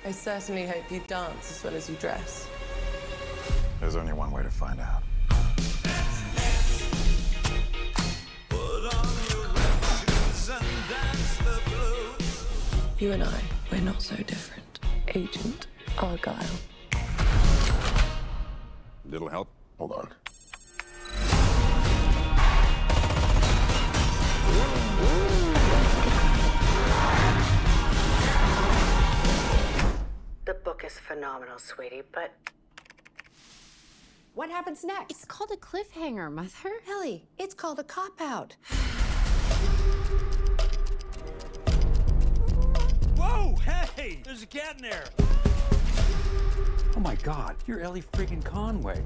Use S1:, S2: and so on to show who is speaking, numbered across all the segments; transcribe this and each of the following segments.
S1: I certainly hope you dance as well as you dress.
S2: There's only one way to find out.
S1: You and I, we're not so different. Agent Argylle.
S2: Little help? Hold on.
S3: The book is phenomenal, sweetie, but what happens next?
S4: It's called a cliffhanger, Mother.
S3: Elly, it's called a cop-out.
S5: Whoa, hey! There's a cat in there!
S6: Oh my God, you're Elly friggin' Conway.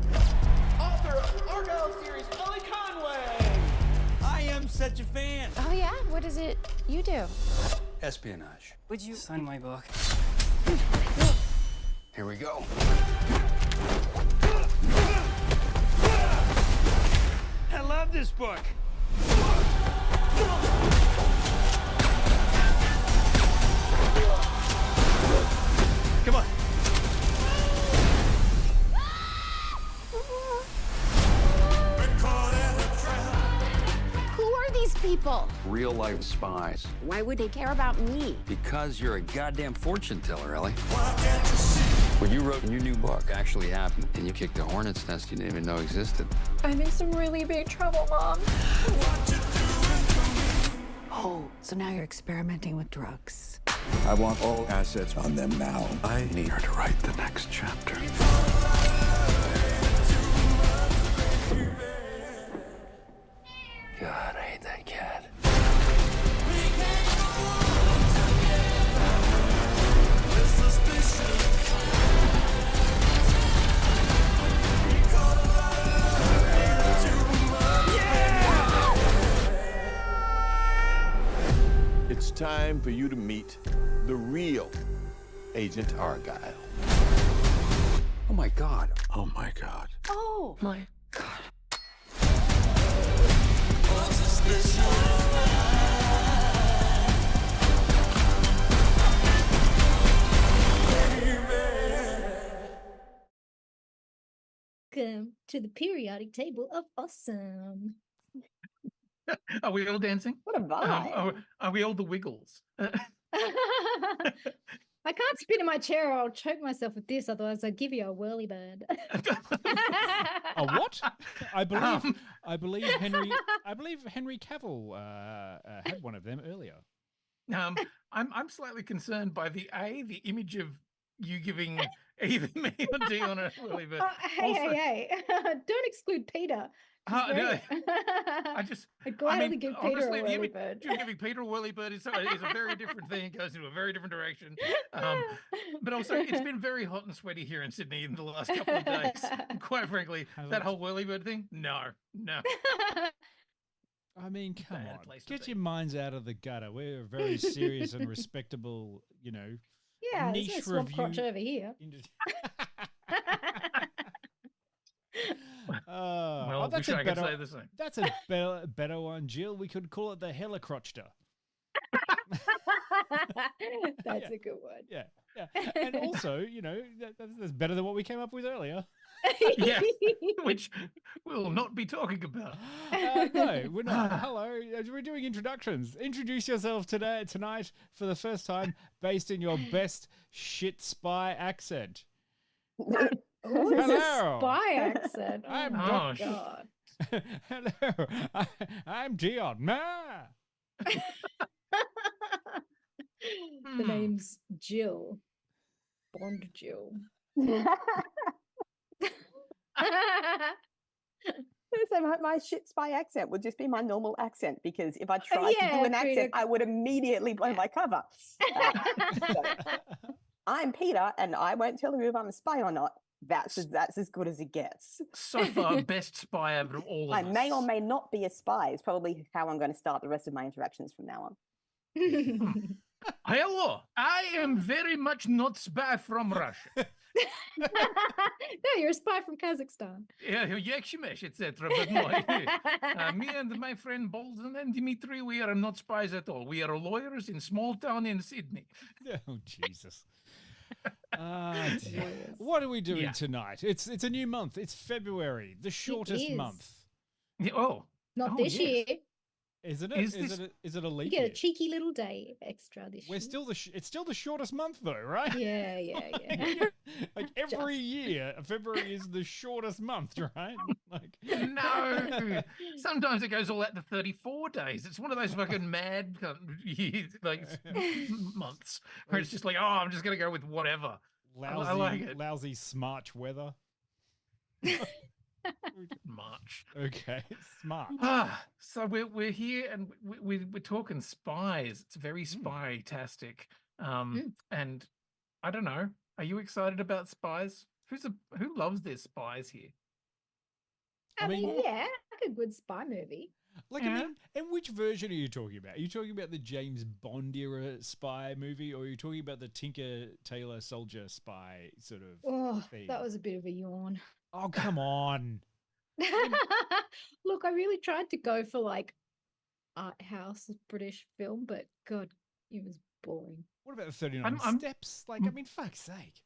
S5: Author of Argylle series, Elly Conway! I am such a fan!
S4: Oh, yeah? What is it you do?
S6: Espionage.
S7: Would you sign my book?
S6: Here we go.
S5: I love this book! Come on.
S4: Who are these people?
S6: Real life spies.
S4: Why would they care about me?
S6: Because you're a goddamn fortune teller, Elly. What you wrote in your new book actually happened, and you kicked a hornet's nest you didn't even know existed.
S4: I'm in some really big trouble, Mom.
S3: Oh, so now you're experimenting with drugs.
S2: I want all assets on them now. I need her to write the next chapter.
S6: God, I hate that cat.
S8: It's time for you to meet the real Agent Argylle.
S6: Oh my God.
S2: Oh my God.
S3: Oh,
S1: My God.
S9: Welcome to the periodic table of awesome.
S10: Are we all dancing?
S3: what a vibe.
S10: Are we all the Wiggles?
S9: I can't spin in my chair or I'll choke myself with this, otherwise I'll give you a whirly bird.
S11: A what? I believe Henry Cavill had one of them earlier.
S10: I'm slightly concerned by the image of you giving either me or Dion a whirly bird.
S9: Hey. Don't exclude Peter.
S10: No,
S9: I'd gladly give Peter
S10: honestly,
S9: a
S10: the
S9: whirly
S10: image
S9: bird.
S10: of giving Peter a whirly bird is a very different thing. It goes into a very different direction. But also, it's been very hot and sweaty here in Sydney in the last couple of days. Quite frankly, that whole whirly bird thing, no.
S11: I mean, come
S10: Bad
S11: on.
S10: place to
S11: Get
S10: be.
S11: your minds out of the gutter. We're a very serious and respectable,
S9: Yeah,
S11: niche
S9: there's no swamp crotch
S11: review.
S9: over here.
S10: Well,
S11: that's
S10: wish
S11: a
S10: I could
S11: better.
S10: say the same.
S11: That's a better one, Jill. We could call it the Helicrotchter.
S9: That's a good one.
S11: Yeah. And also, that's better than what we came up with earlier.
S10: Yeah, which we'll not be talking about.
S11: No, we're not. Hello, we're doing introductions. Introduce yourself tonight for the first time, based in your best shit spy accent.
S9: Oh, this is a
S11: Hello.
S9: spy accent. Oh
S11: I'm
S9: my
S10: Josh.
S9: God.
S11: Hello, I'm Dion. Ma.
S9: The name's Jill. Bond Jill.
S3: So my shit spy accent would just be my normal accent, because if I tried to do an accent,
S9: Peter.
S3: I would immediately blow my cover. So, I'm Peter, and I won't tell you if I'm a spy or not. That's as good as it gets.
S10: So far, best spy out of all of
S3: I
S10: us.
S3: may or may not be a spy. It's probably how I'm going to start the rest of my interactions from now on.
S10: Hello, I am very much not spy from Russia.
S9: No, you're a spy from Kazakhstan.
S10: Yeah, Yakshimesh, etc. But no, me and my friend Bolden and Dimitri, we are not spies at all. We are lawyers in small town in Sydney.
S11: Oh, Jesus. Ah, dear. What are we doing tonight? It's a new month. It's February, the shortest
S9: is.
S11: month.
S10: Yeah, oh,
S9: Not
S10: oh,
S9: this
S10: yes.
S9: year.
S11: Isn't it? Is it a
S9: You
S11: leap
S9: get a
S11: year?
S9: cheeky little day extra this
S11: We're
S9: year.
S11: still it's still the shortest month though, right?
S9: Yeah.
S11: Like every year, February is the shortest month, right? Like
S10: No, sometimes it goes all out to 34 days. It's one of those fucking mad years, like months where it's just like, oh, I'm just gonna go with whatever.
S11: lousy,
S10: I like it.
S11: lousy March weather.
S10: March.
S11: Okay, smart.
S10: So we're here and we're talking spies. It's very spy-tastic. And I don't know. Are you excited about spies? Who loves their spies here?
S9: I mean, yeah, like a good spy movie.
S11: Like, I mean, and which version are you talking about? Are you talking about the James Bond era spy movie, or are you talking about the Tinker Tailor Soldier spy sort of
S9: Oh,
S11: theme?
S9: that was a bit of a yawn.
S11: Oh, come on.
S9: Look, I really tried to go for like art house British film, but God, it was boring.
S11: What about the 39 Steps? Like, I mean, fuck's sake.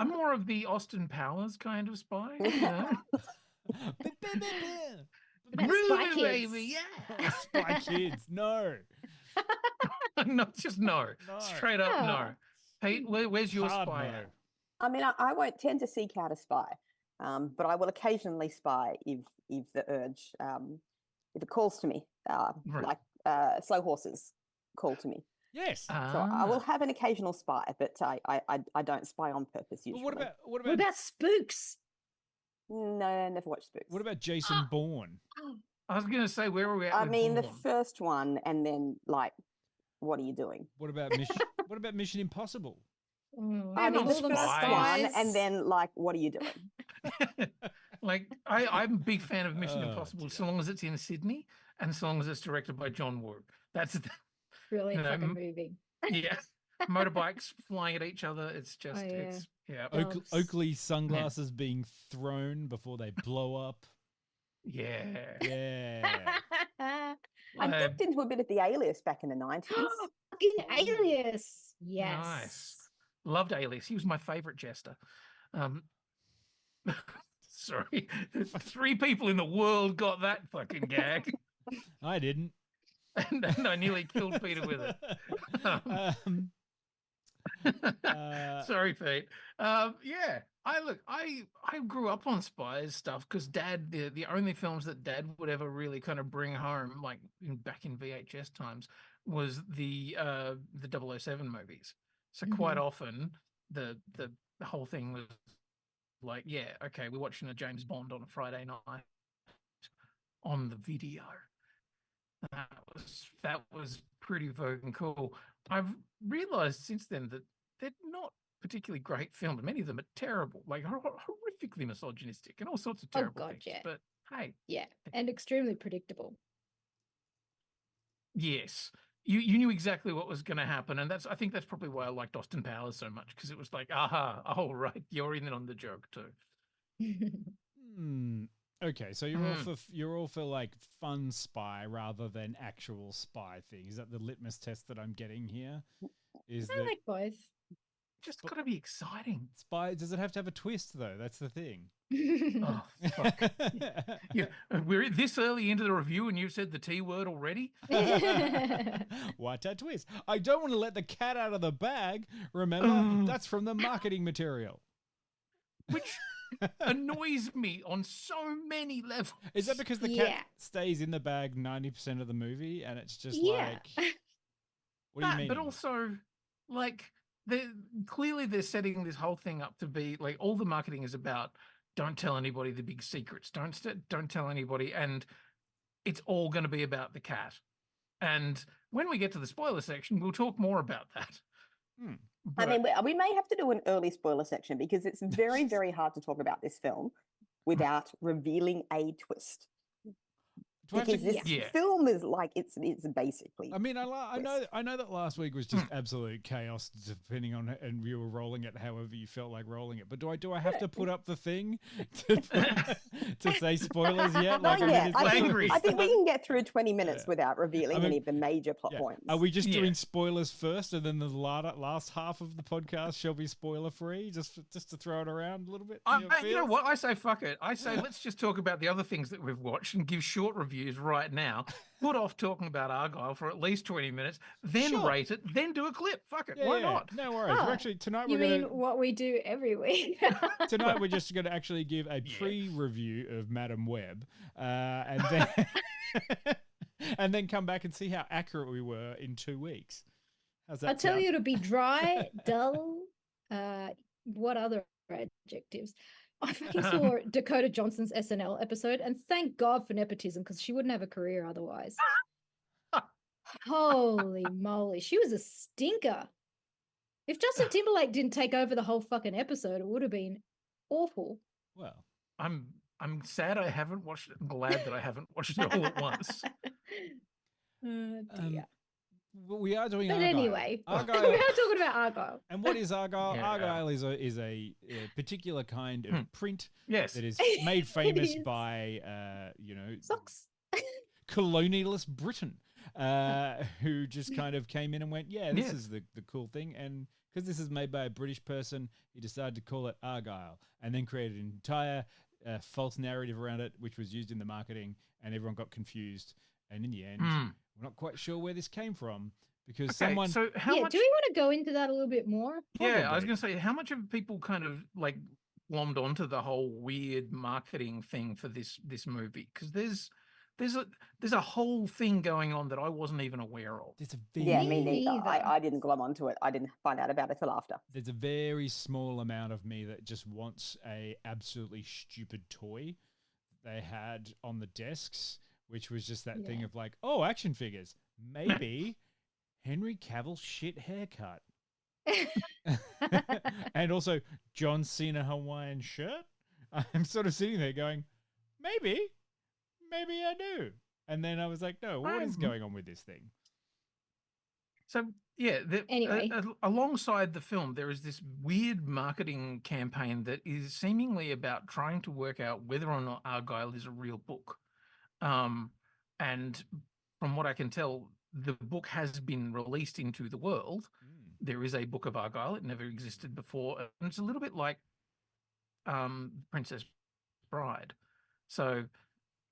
S10: I'm more of the Austin Powers kind of spy. You know?
S9: Spy Kids.
S10: Baby, yeah.
S11: Spy Kids, no.
S10: No, just no. Straight up no. Pete, where's your
S11: Hard
S10: spy
S11: no.
S10: at?
S3: I mean, I won't tend to seek out a spy, but I will occasionally spy if the urge, if it calls to me,
S10: Right.
S3: like slow horses call to me.
S11: Yes.
S3: So I will have an occasional spy, but I don't spy on purpose usually.
S11: But what
S9: What about Spooks?
S3: No, I never watched Spooks.
S11: What about Jason Bourne?
S10: I was going to say, where are we at?
S3: I
S10: with
S3: mean, the
S10: Bourne?
S3: first one, and then like, what are you doing?
S11: What about Mission Impossible?
S3: I mean, the
S10: not
S3: first
S10: spies.
S3: one, and then like, what are you doing?
S10: Like, I'm a big fan of Mission
S11: Oh,
S10: Impossible,
S11: dear.
S10: so long as it's in Sydney and so long as it's directed by John Woo. That's
S9: Brilliant
S10: No,
S9: fucking movie.
S10: yeah. Motorbikes flying at each other. It's just,
S9: Oh, yeah.
S10: it's yeah,
S9: Doves.
S11: Oakley sunglasses being thrown before they blow up.
S10: yeah.
S11: Yeah.
S3: I dipped into a bit of the Alias back in the 90s.
S9: Fucking Alias. Yes.
S10: Nice. Loved Alias. He was my favorite jester. Sorry, 3 people in the world got that fucking gag,
S11: I didn't.
S10: and I nearly killed Peter with it. Sorry, Pete. Yeah, I grew up on spies stuff because Dad, the only films that Dad would ever really kind of bring home, like back in VHS times, was the 007 movies. So quite often the whole thing was like, yeah, okay, we're watching a James Bond on a Friday night on the video. That was pretty fucking cool. I've realized since then that they're not particularly great films. Many of them are terrible, like horrifically misogynistic and all sorts of terrible
S9: God,
S10: things.
S9: yeah.
S10: But hey,
S9: Yeah, and extremely predictable.
S10: yes, you knew exactly what was going to happen, and I think that's probably why I liked Austin Powers so much, because it was like, aha, oh right, you're in on the joke too.
S11: Okay, so you're all for like fun spy rather than actual spy thing. Is that the litmus test that I'm getting here? Is
S9: I
S11: that
S9: like both.
S10: Just got to be exciting.
S11: spy? Does it have to have a twist though? That's the thing.
S10: Oh, fuck. Yeah, we're this early into the review and you've said the T word already?
S11: What a twist. I don't want to let the cat out of the bag. Remember, that's from the marketing material.
S10: Which annoys me on so many levels.
S11: Is that because the cat stays in the bag 90% of the movie and it's just like, what do you mean?
S10: But also, like, clearly they're setting this whole thing up to be like, all the marketing is about, don't tell anybody the big secrets. Don't tell anybody. And it's all going to be about the cat. And when we get to the spoiler section, we'll talk more about that.
S3: I mean, we may have to do an early spoiler section because it's very, very hard to talk about this film without revealing a twist.
S11: Do I have to-
S3: Because this
S10: Yeah.
S3: film is like it's basically.
S11: I mean, I know that last week was just absolute chaos, depending on and you were rolling it however you felt like rolling it. But do I have to put up the thing to say spoilers yet?
S3: Not
S11: I mean,
S3: yet.
S11: it's
S3: I
S11: like-
S3: think, I think we can get through 20 minutes
S11: Yeah.
S3: without revealing
S11: I mean,
S3: any of the major plot
S11: Yeah.
S3: points.
S11: Are we just
S10: Yeah.
S11: doing spoilers first, and then the last half of the podcast shall be spoiler free, just to throw it around a little bit?
S10: You know what? I say fuck it. I say let's just talk about the other things that we've watched and give short reviews right now. Put off talking about Argylle for at least 20 minutes, then
S11: Sure.
S10: rate it, then do a clip. Fuck it.
S11: Yeah,
S10: Why
S11: yeah.
S10: not?
S11: No worries.
S9: Oh,
S11: We're actually tonight
S9: You
S11: we're
S9: mean
S11: gonna
S9: what we do every week?
S11: tonight we're just going to actually give a pre-review of Madam Web, and then and then come back and see how accurate we were in 2 weeks. How's that?
S9: I tell
S11: sound?
S9: you, it'll be dry, dull. What other adjectives? I fucking saw Dakota Johnson's SNL episode, and thank God for nepotism because she wouldn't have a career otherwise. Holy moly, she was a stinker. If Justin Timberlake didn't take over the whole fucking episode, it would have been awful.
S11: Well,
S10: I'm sad I haven't watched it. I'm glad that I haven't watched it all at once.
S9: Dear.
S11: we are doing
S9: But
S11: Argylle.
S9: anyway, we are
S11: Argylle.
S9: talking about Argylle.
S11: And what is Argylle?
S10: Yeah.
S11: Argylle is a particular kind of print
S10: Yes.
S11: that is made famous
S9: is.
S11: by
S9: Socks.
S11: colonialist Britain, who just kind of came in and went, yeah, this is the cool thing. And because this is made by a British person, he decided to call it Argylle and then created an entire false narrative around it, which was used in the marketing, and everyone got confused. And in the end, we're not quite sure where this came from because someone...
S10: So how much?
S9: Do we want to go into that a little bit more?
S10: Yeah, I was
S11: Probably.
S10: going to say, how much have people kind of like glommed onto the whole weird marketing thing for this movie? Because there's a whole thing going on that I wasn't even aware of.
S11: There's a
S3: Yeah, me
S9: Me
S3: neither.
S9: neither.
S3: I didn't glom onto it. I didn't find out about it till after.
S11: There's a very small amount of me that just wants a absolutely stupid toy they had on the desks, which was just that thing of like, oh, action figures. Maybe Henry Cavill's shit haircut. And also John Cena Hawaiian shirt. I'm sort of sitting there going, maybe I do. And then I was like, no, what is going on with this thing?
S10: So yeah,
S9: Anyway.
S10: Alongside the film, there is this weird marketing campaign that is seemingly about trying to work out whether or not Argylle is a real book. And from what I can tell, the book has been released into the world. There is a book of Argylle. It never existed before. And it's a little bit like Princess Bride. So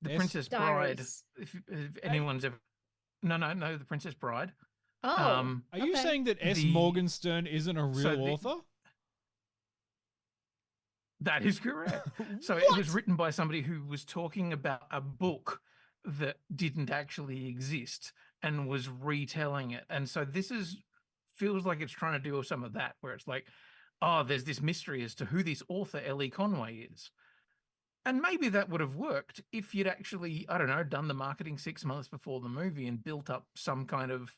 S10: the
S11: Yes.
S10: Princess Bride,
S9: Diaries.
S10: if anyone's ever... No, the Princess Bride.
S9: Oh,
S11: Are you
S9: okay.
S11: saying that S.
S10: The-
S11: Morgenstern isn't a real
S10: so the-
S11: author?
S10: That is correct. So it was written by somebody who was talking about a book that didn't actually exist and was retelling it. And so feels like it's trying to do some of that, where it's like, oh, there's this mystery as to who this author Elly Conway is. And maybe that would have worked if you'd actually, I don't know, done the marketing 6 months before the movie and built up some kind of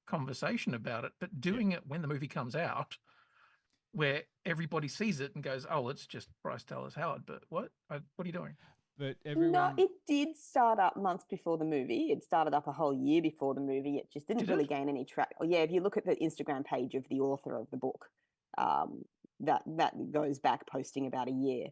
S10: conversation about it. But doing it when the movie comes out, where everybody sees it and goes, oh, it's just Bryce Dallas Howard. But what? What are you doing?
S11: But everyone...
S3: No, it did start up months before the movie. It started up a whole year before the movie. It just didn't
S10: Did
S3: really
S10: it?
S3: gain any track. Oh, yeah, if you look at the Instagram page of the author of the book, that goes back posting about a year.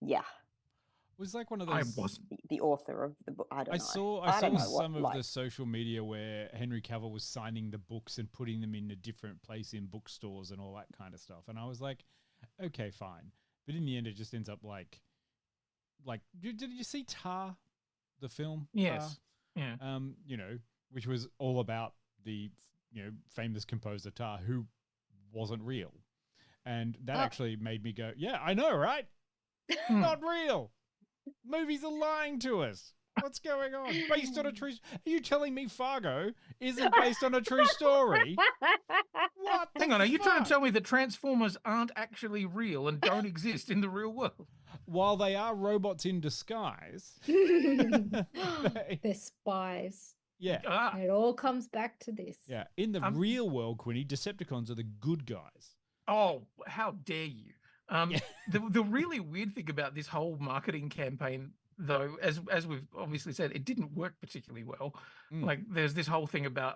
S3: Yeah,
S11: It was like one of
S10: I
S11: those...
S10: wasn't.
S3: the author of the book. I don't know.
S11: I
S3: don't
S11: saw
S3: know what,
S11: some of
S3: like-
S11: the social media where Henry Cavill was signing the books and putting them in a different place in bookstores and all that kind of stuff. And I was like, okay, fine. But in the end, it just ends up like did you see Tar, the film?
S10: Yes.
S11: Tar?
S10: Yeah.
S11: Which was all about the, famous composer Tar, who wasn't real. And that actually made me go, yeah, I know, right? Not real. Movies are lying to us. What's going on? Based on a true... Are you telling me Fargo isn't based on a true story? What?
S10: Hang on, are you trying to tell me that Transformers aren't actually real and don't exist in the real world?
S11: While they are robots in disguise...
S9: They're spies.
S11: Yeah.
S10: Ah,
S9: It all comes back to this.
S11: Yeah. In the real world, Quinny, Decepticons are the good guys.
S10: oh, how dare you? The really weird thing about this whole marketing campaign though, as we've obviously said, it didn't work particularly well.
S11: Mm.
S10: Like, there's this whole thing about,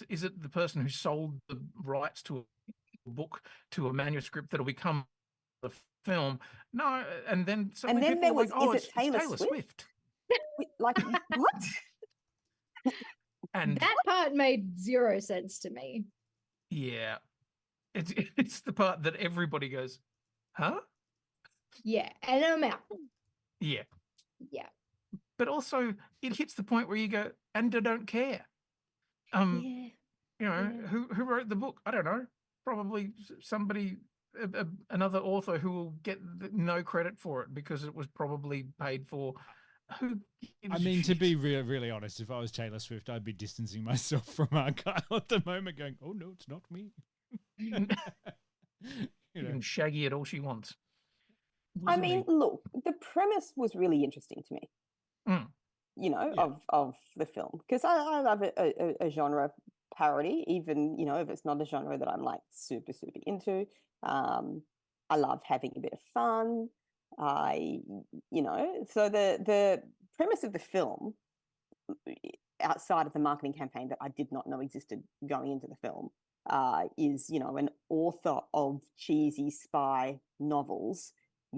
S10: is it the person who sold the rights to a book to a manuscript that'll become the film? No, and then suddenly
S3: then
S10: people
S3: there
S10: are like,
S3: was,
S10: it's Taylor Swift.
S3: Like, what?
S10: And
S9: That part made zero sense to me.
S10: yeah, it's the part that everybody goes, huh?
S9: Yeah, and I'm out.
S10: Yeah.
S9: Yeah.
S10: But also, it hits the point where you go, and I don't care.
S9: Yeah.
S10: You know, who wrote the book? I don't know. Probably somebody, another author who will get no credit for it because it was probably paid for. Who gives
S11: I
S10: a
S11: mean, to
S10: shit?
S11: be really honest, if I was Taylor Swift, I'd be distancing myself from Argylle at the moment, going, "Oh no, it's not me."
S10: You can shaggy it all she wants.
S3: I mean, look, the premise was really interesting to me. You know, of the film, because I love a genre parody, even, you know, if it's not a genre that I'm like super into. I love having a bit of fun. You know, so the premise of the film, outside of the marketing campaign that I did not know existed going into the film, is, you know, an author of cheesy spy novels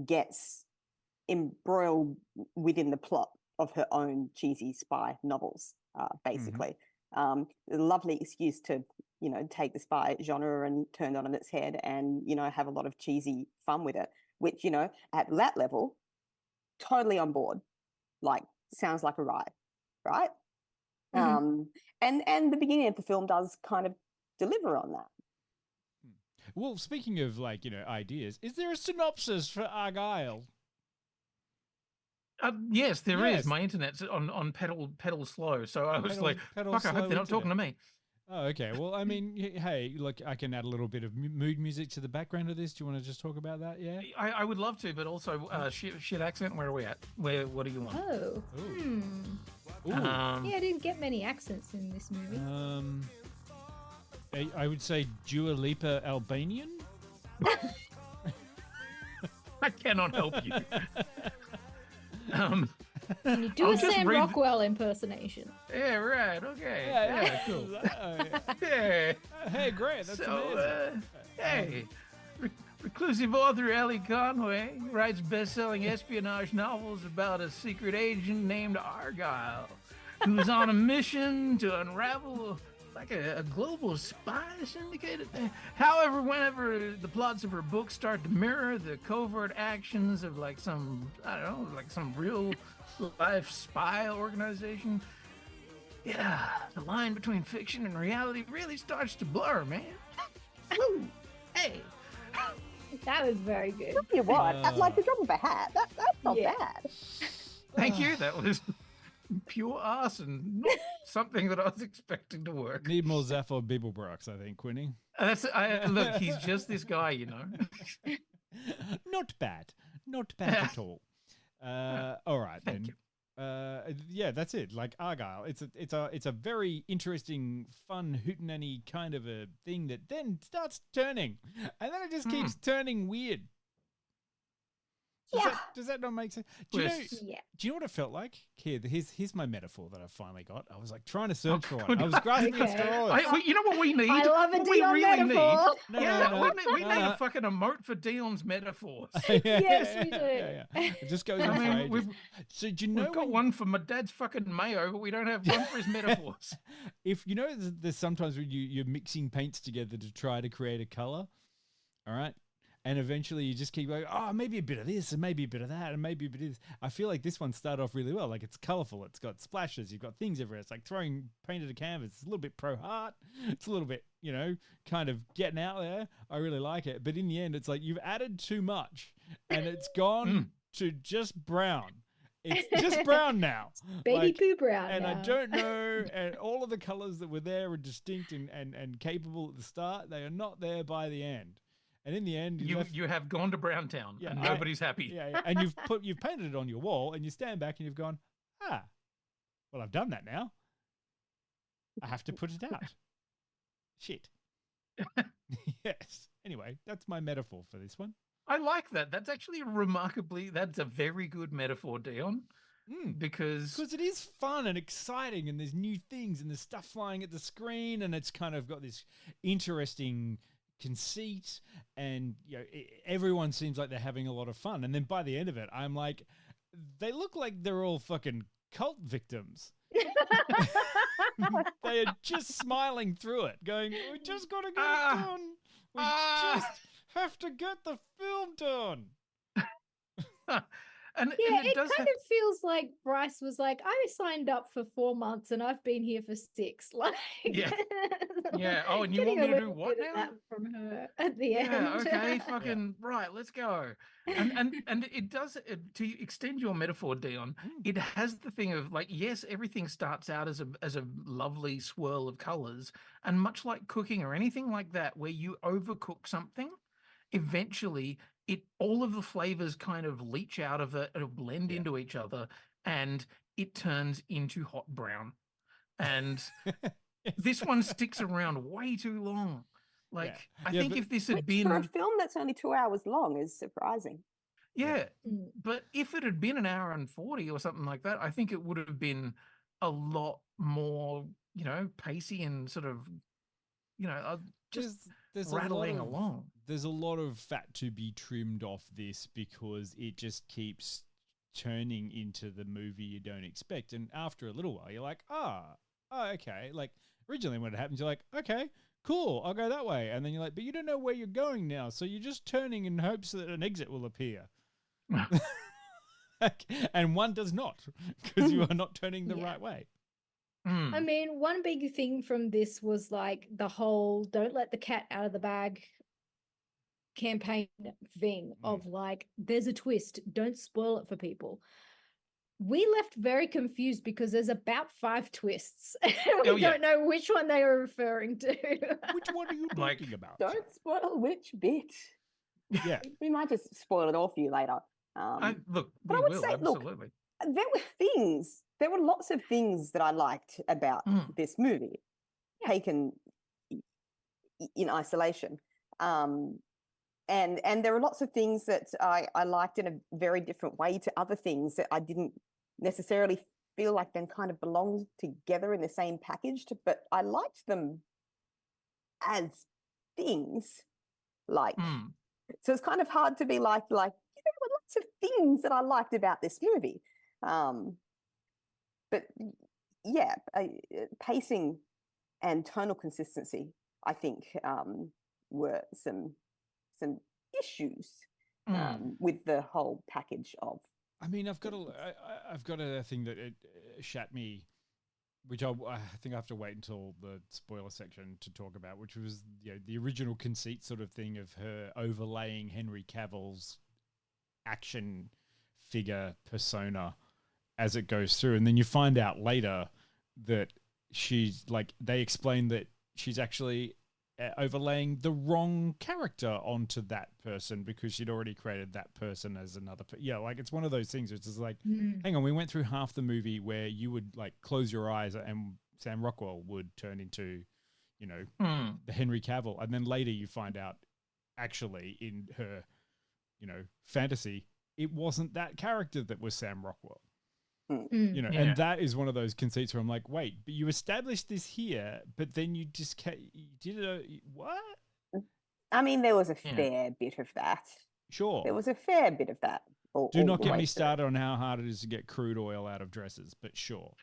S3: gets embroiled within the plot of her own cheesy spy novels, basically. A lovely excuse to, you know, take the spy genre and turn it on its head and, you know, have a lot of cheesy fun with it, which, you know, at that level, totally on board. Like, sounds like a ride, right? And the beginning of the film does kind of deliver on that.
S11: Well, speaking of, like, you know, ideas, is there a synopsis for Argylle?
S10: Yes, there is. My internet's on pedal slow, so I was like, fuck, I hope they're not talking to me.
S11: Oh, okay. Well, I mean, hey, look, I can add a little bit of mood music to the background of this. Do you want to just talk about that? Yeah,
S10: I would love to, but also shit accent. Where are we at? What do you want?
S9: Oh, yeah, I didn't get many accents in this movie.
S11: I would say Dua Lipa Albanian.
S10: I cannot help you.
S9: Can you do a Sam Rockwell impression?
S10: Yeah, right. Okay.
S11: Yeah, cool.
S10: Yeah.
S11: Hey, great. That's amazing.
S10: Hey, reclusive author Elly Conway writes best-selling espionage novels about a secret agent named Argylle, who's on a mission to unravel like a global spy syndicate. However, whenever the plots of her books start to mirror the covert actions of like some, I don't know, like some real life spy organization, yeah, the line between fiction and reality really starts to blur, man. Woo. Hey.
S9: That was very good.
S3: Tell you what, at like the drop of a hat, that's not bad.
S10: Thank you. That was pure arson, not something that I was expecting to work.
S11: Need more Zaphod Beeblebrox, I think, Quinny.
S10: Look, he's just this guy, you know.
S11: Not bad at all. All right,
S10: Thank you.
S11: Yeah, that's it. Like Argylle, it's a very interesting, fun hootenanny kind of a thing that then starts turning, and then it just keeps turning weird. Does that not make sense? Do you know what it felt like? Here, here's my metaphor that I finally got. I was like trying to search for one. I was grasping at straws.
S10: You know what we need?
S9: I love a
S10: what
S9: Dion
S10: we really
S9: metaphor.
S10: We need a fucking emote for Dion's metaphors.
S9: Yes, we do.
S11: It just goes on for ages. So do you know
S10: we've got one for my dad's fucking mayo, but we don't have one for his metaphors.
S11: If you know, there's sometimes when you're mixing paints together to try to create a color, all right? And eventually you just keep going, oh, maybe a bit of this and maybe a bit of that and maybe a bit of this. I feel like this one started off really well. Like, it's colorful. It's got splashes. You've got things everywhere. It's like throwing paint at a canvas. It's a little bit pro-heart. It's a little bit, you know, kind of getting out there. I really like it. But in the end, it's like you've added too much and it's gone to just brown. It's just brown now.
S9: Baby poo brown
S11: and
S9: now.
S11: I don't know. And all of the colors that were there are distinct and capable at the start. They are not there by the end. And in the end,
S10: you have gone to Browntown, and nobody's happy.
S11: Yeah, and you've painted it on your wall, and you stand back and you've gone, well, I've done that now. I have to put it out. Shit. Yes. Anyway, that's my metaphor for this one.
S10: I like that. That's actually that's a very good metaphor, Dion. because
S11: it is fun and exciting, and there's new things and there's stuff flying at the screen, and it's kind of got this interesting conceit, and everyone seems like they're having a lot of fun. And then by the end of it, I'm like, they look like they're all fucking cult victims. They are just smiling through it, going, "We just got to get it done. We just have to get the film done."
S10: And
S9: it kind of feels like Bryce was like, I signed up for 4 months and I've been here for 6. Like,
S10: yeah. Oh, and you want me to do what now?
S9: From her at the end.
S10: Yeah. Okay. Fucking right. Let's go. And it does to extend your metaphor, Dion. It has the thing of like, yes, everything starts out as a lovely swirl of colors, and much like cooking or anything like that, where you overcook something, eventually all of the flavors kind of leach out of it, it'll blend into each other, and it turns into hot brown. And this one sticks around way too long. Like, I think if this had been
S3: for a film that's only 2 hours long is surprising.
S10: Yeah. But if it had been an hour and 40 or something like that, I think it would have been a lot more, pacey and sort of, just rattling along.
S11: There's a lot of fat to be trimmed off this, because it just keeps turning into the movie you don't expect. And after a little while, you're like, oh, okay. Like, originally when it happens, you're like, okay, cool, I'll go that way. And then you're like, but you don't know where you're going now, so you're just turning in hopes that an exit will appear. And one does not, because you are not turning the right way.
S9: I mean, one big thing from this was like the whole "don't let the cat out of the bag" campaign thing of like, there's a twist, don't spoil it for people. We left very confused because there's about 5 twists. We don't know which one they are referring to.
S11: Which one are you talking about?
S3: Don't spoil which bit.
S11: Yeah.
S3: We might just spoil it all for you later.
S10: Look,
S3: but I would say,
S10: absolutely.
S3: Look, there were lots of things that I liked about this movie, taken in isolation. And there are lots of things that I liked in a very different way to other things that I didn't necessarily feel like them kind of belonged together in the same package. But I liked them as things. Like, so it's kind of hard to be like there were lots of things that I liked about this movie. But yeah, pacing and tonal consistency, I think, were some issues with the whole package of.
S11: I mean, I've got a thing that it shat me, which I think I have to wait until the spoiler section to talk about, which was the original conceit sort of thing of her overlaying Henry Cavill's action figure persona as it goes through, and then you find out later that she's like, they explain that she's actually overlaying the wrong character onto that person because she'd already created that person as another. Like, it's one of those things which is like, hang on, we went through half the movie where you would like close your eyes and Sam Rockwell would turn into, the Henry Cavill, and then later you find out actually in her, fantasy, it wasn't that character that was Sam Rockwell. And that is one of those conceits where I'm like, wait, but you established this here, but then you just did it. What?
S3: I mean, there was a fair bit of that.
S11: Sure.
S3: There was a fair bit of that.
S11: Do not get me started on how hard it is to get crude oil out of dresses, but sure.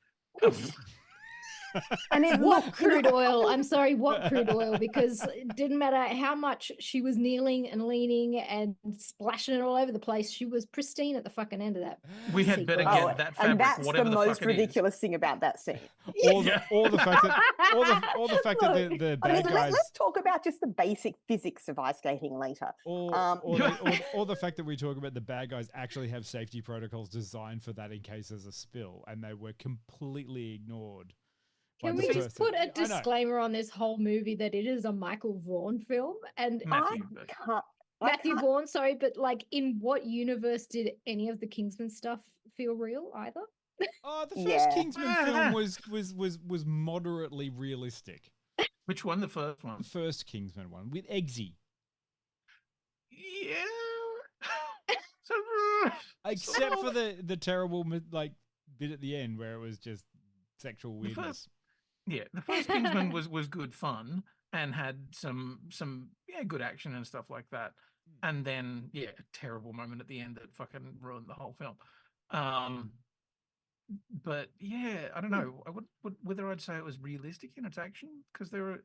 S3: And
S9: what crude oil? I'm sorry, what crude oil? Because it didn't matter how much she was kneeling and leaning and splashing it all over the place. She was pristine at the fucking end of that.
S10: We had better get that fabric,
S3: and that's
S10: whatever
S3: the most ridiculous
S10: is.
S3: thing about that scene.
S11: Or the fact that the bad guys.
S3: Let's talk about just the basic physics of ice skating later.
S11: Or the fact that we talk about the bad guys actually have safety protocols designed for that in case there's a spill, and they were completely ignored.
S9: Can we just put a disclaimer on this whole movie that it is a Michael Vaughn film? And Matthew Vaughn, sorry, but like, in what universe did any of the Kingsman stuff feel real either?
S11: Oh, the first Kingsman film was moderately realistic.
S10: Which one? The first one?
S11: The first Kingsman one with Eggsy.
S10: Yeah.
S11: Except for the terrible, like, bit at the end where it was just sexual weirdness.
S10: The first Kingsman was good fun and had some good action and stuff like that. And then a terrible moment at the end that fucking ruined the whole film. But I don't know. I would whether I'd say it was realistic in its action, because there are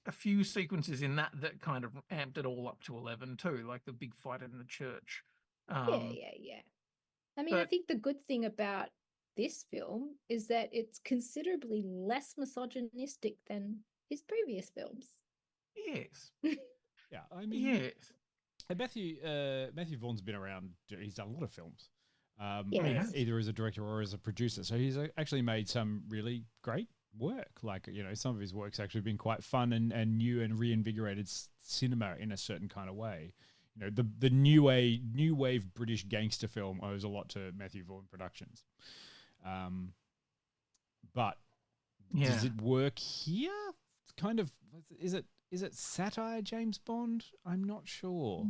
S10: a few sequences in that kind of amped it all up to 11 too, like the big fight in the church.
S9: Yeah. I mean, I think the good thing about this film is that it's considerably less misogynistic than his previous films.
S10: Yes.
S11: Yeah, I mean,
S10: yes.
S11: Matthew Vaughn's been around. He's done a lot of films,
S9: Yes.
S11: either as a director or as a producer. So he's actually made some really great work. Like, some of his work's actually been quite fun and new and reinvigorated cinema in a certain kind of way. The new wave British gangster film owes a lot to Matthew Vaughn Productions. But does it work here? It's kind of, is it satire James Bond? I'm not sure.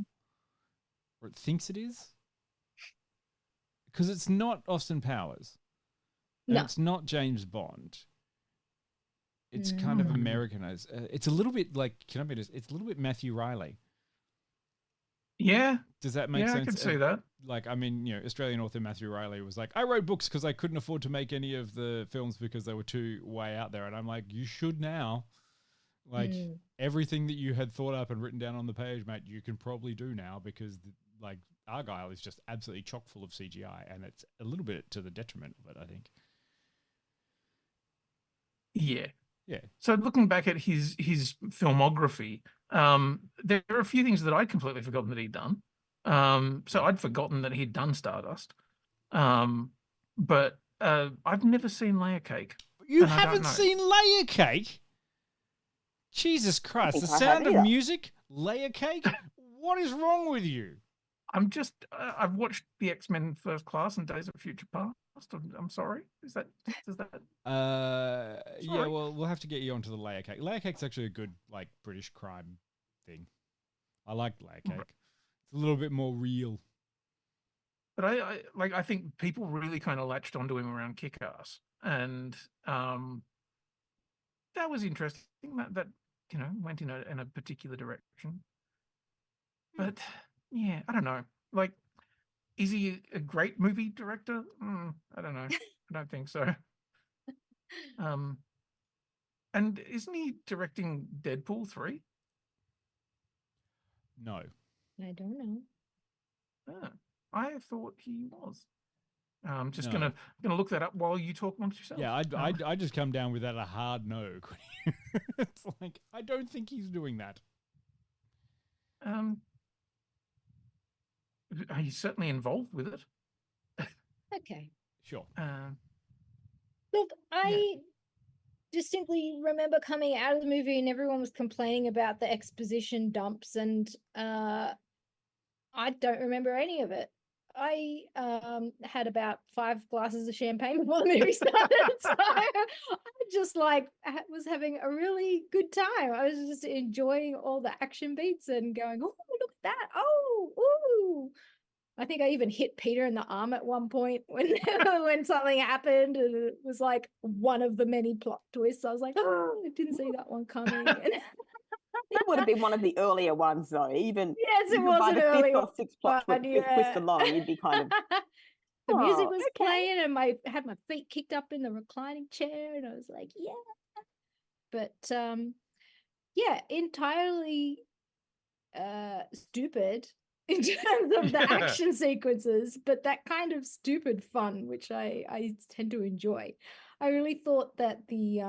S11: Or it thinks it is. Because it's not Austin Powers. No. It's not James Bond. It's kind of Americanized. It's a little bit like, can I be honest? It's a little bit Matthew Riley.
S10: Yeah.
S11: Does that make sense?
S10: I can see that.
S11: Like, I mean, Australian author Matthew Riley was like, I wrote books because I couldn't afford to make any of the films because they were too way out there. And I'm like, you should now. Like, everything that you had thought up and written down on the page, mate, you can probably do now because, Argylle is just absolutely chock full of CGI, and it's a little bit to the detriment of it, I think.
S10: Yeah.
S11: Yeah.
S10: So looking back at his filmography, there are a few things that I'd completely forgotten that he'd done. So I'd forgotten that he'd done Stardust. But I've never seen Layer Cake.
S11: You haven't seen Layer Cake? Jesus Christ. The Sound of Music? Layer Cake? What is wrong with you?
S10: I've watched the X-Men First Class and Days of Future Past. I'm sorry. Does that?
S11: Yeah, well, we'll have to get you onto the Layer Cake. Layer Cake's actually a good, British crime thing. I like Layer Cake. It's a little bit more real.
S10: But I think people really kind of latched onto him around Kick-Ass. And that was interesting. That went in a particular direction. But yeah, I don't know. Like, is he a great movie director? I don't know. I don't think so. And isn't he directing Deadpool 3?
S11: No.
S9: I don't know.
S10: I thought he was. I'm just gonna look that up while you talk amongst yourselves.
S11: Yeah, I just come down with that a hard no. It's like, I don't think he's doing that.
S10: He's certainly involved with it.
S9: Okay.
S11: Sure.
S9: Look, I distinctly remember coming out of the movie and everyone was complaining about the exposition dumps, and I don't remember any of it. I had about 5 glasses of champagne before the movie started, so I just was having a really good time. I was just enjoying all the action beats and going, oh, look at that! Oh, ooh! I think I even hit Peter in the arm at one point when when something happened, and it was like one of the many plot twists. I was like, oh, I didn't see that one coming.
S3: It would have been one of the earlier ones, though. Even
S9: it was
S3: by
S9: an
S3: the
S9: early
S3: fifth or sixth plot twist along, you'd be kind of.
S9: The music was playing, and I had my feet kicked up in the reclining chair, and I was like, yeah. But entirely stupid in terms of the action sequences, but that kind of stupid fun, which I tend to enjoy. I really thought that the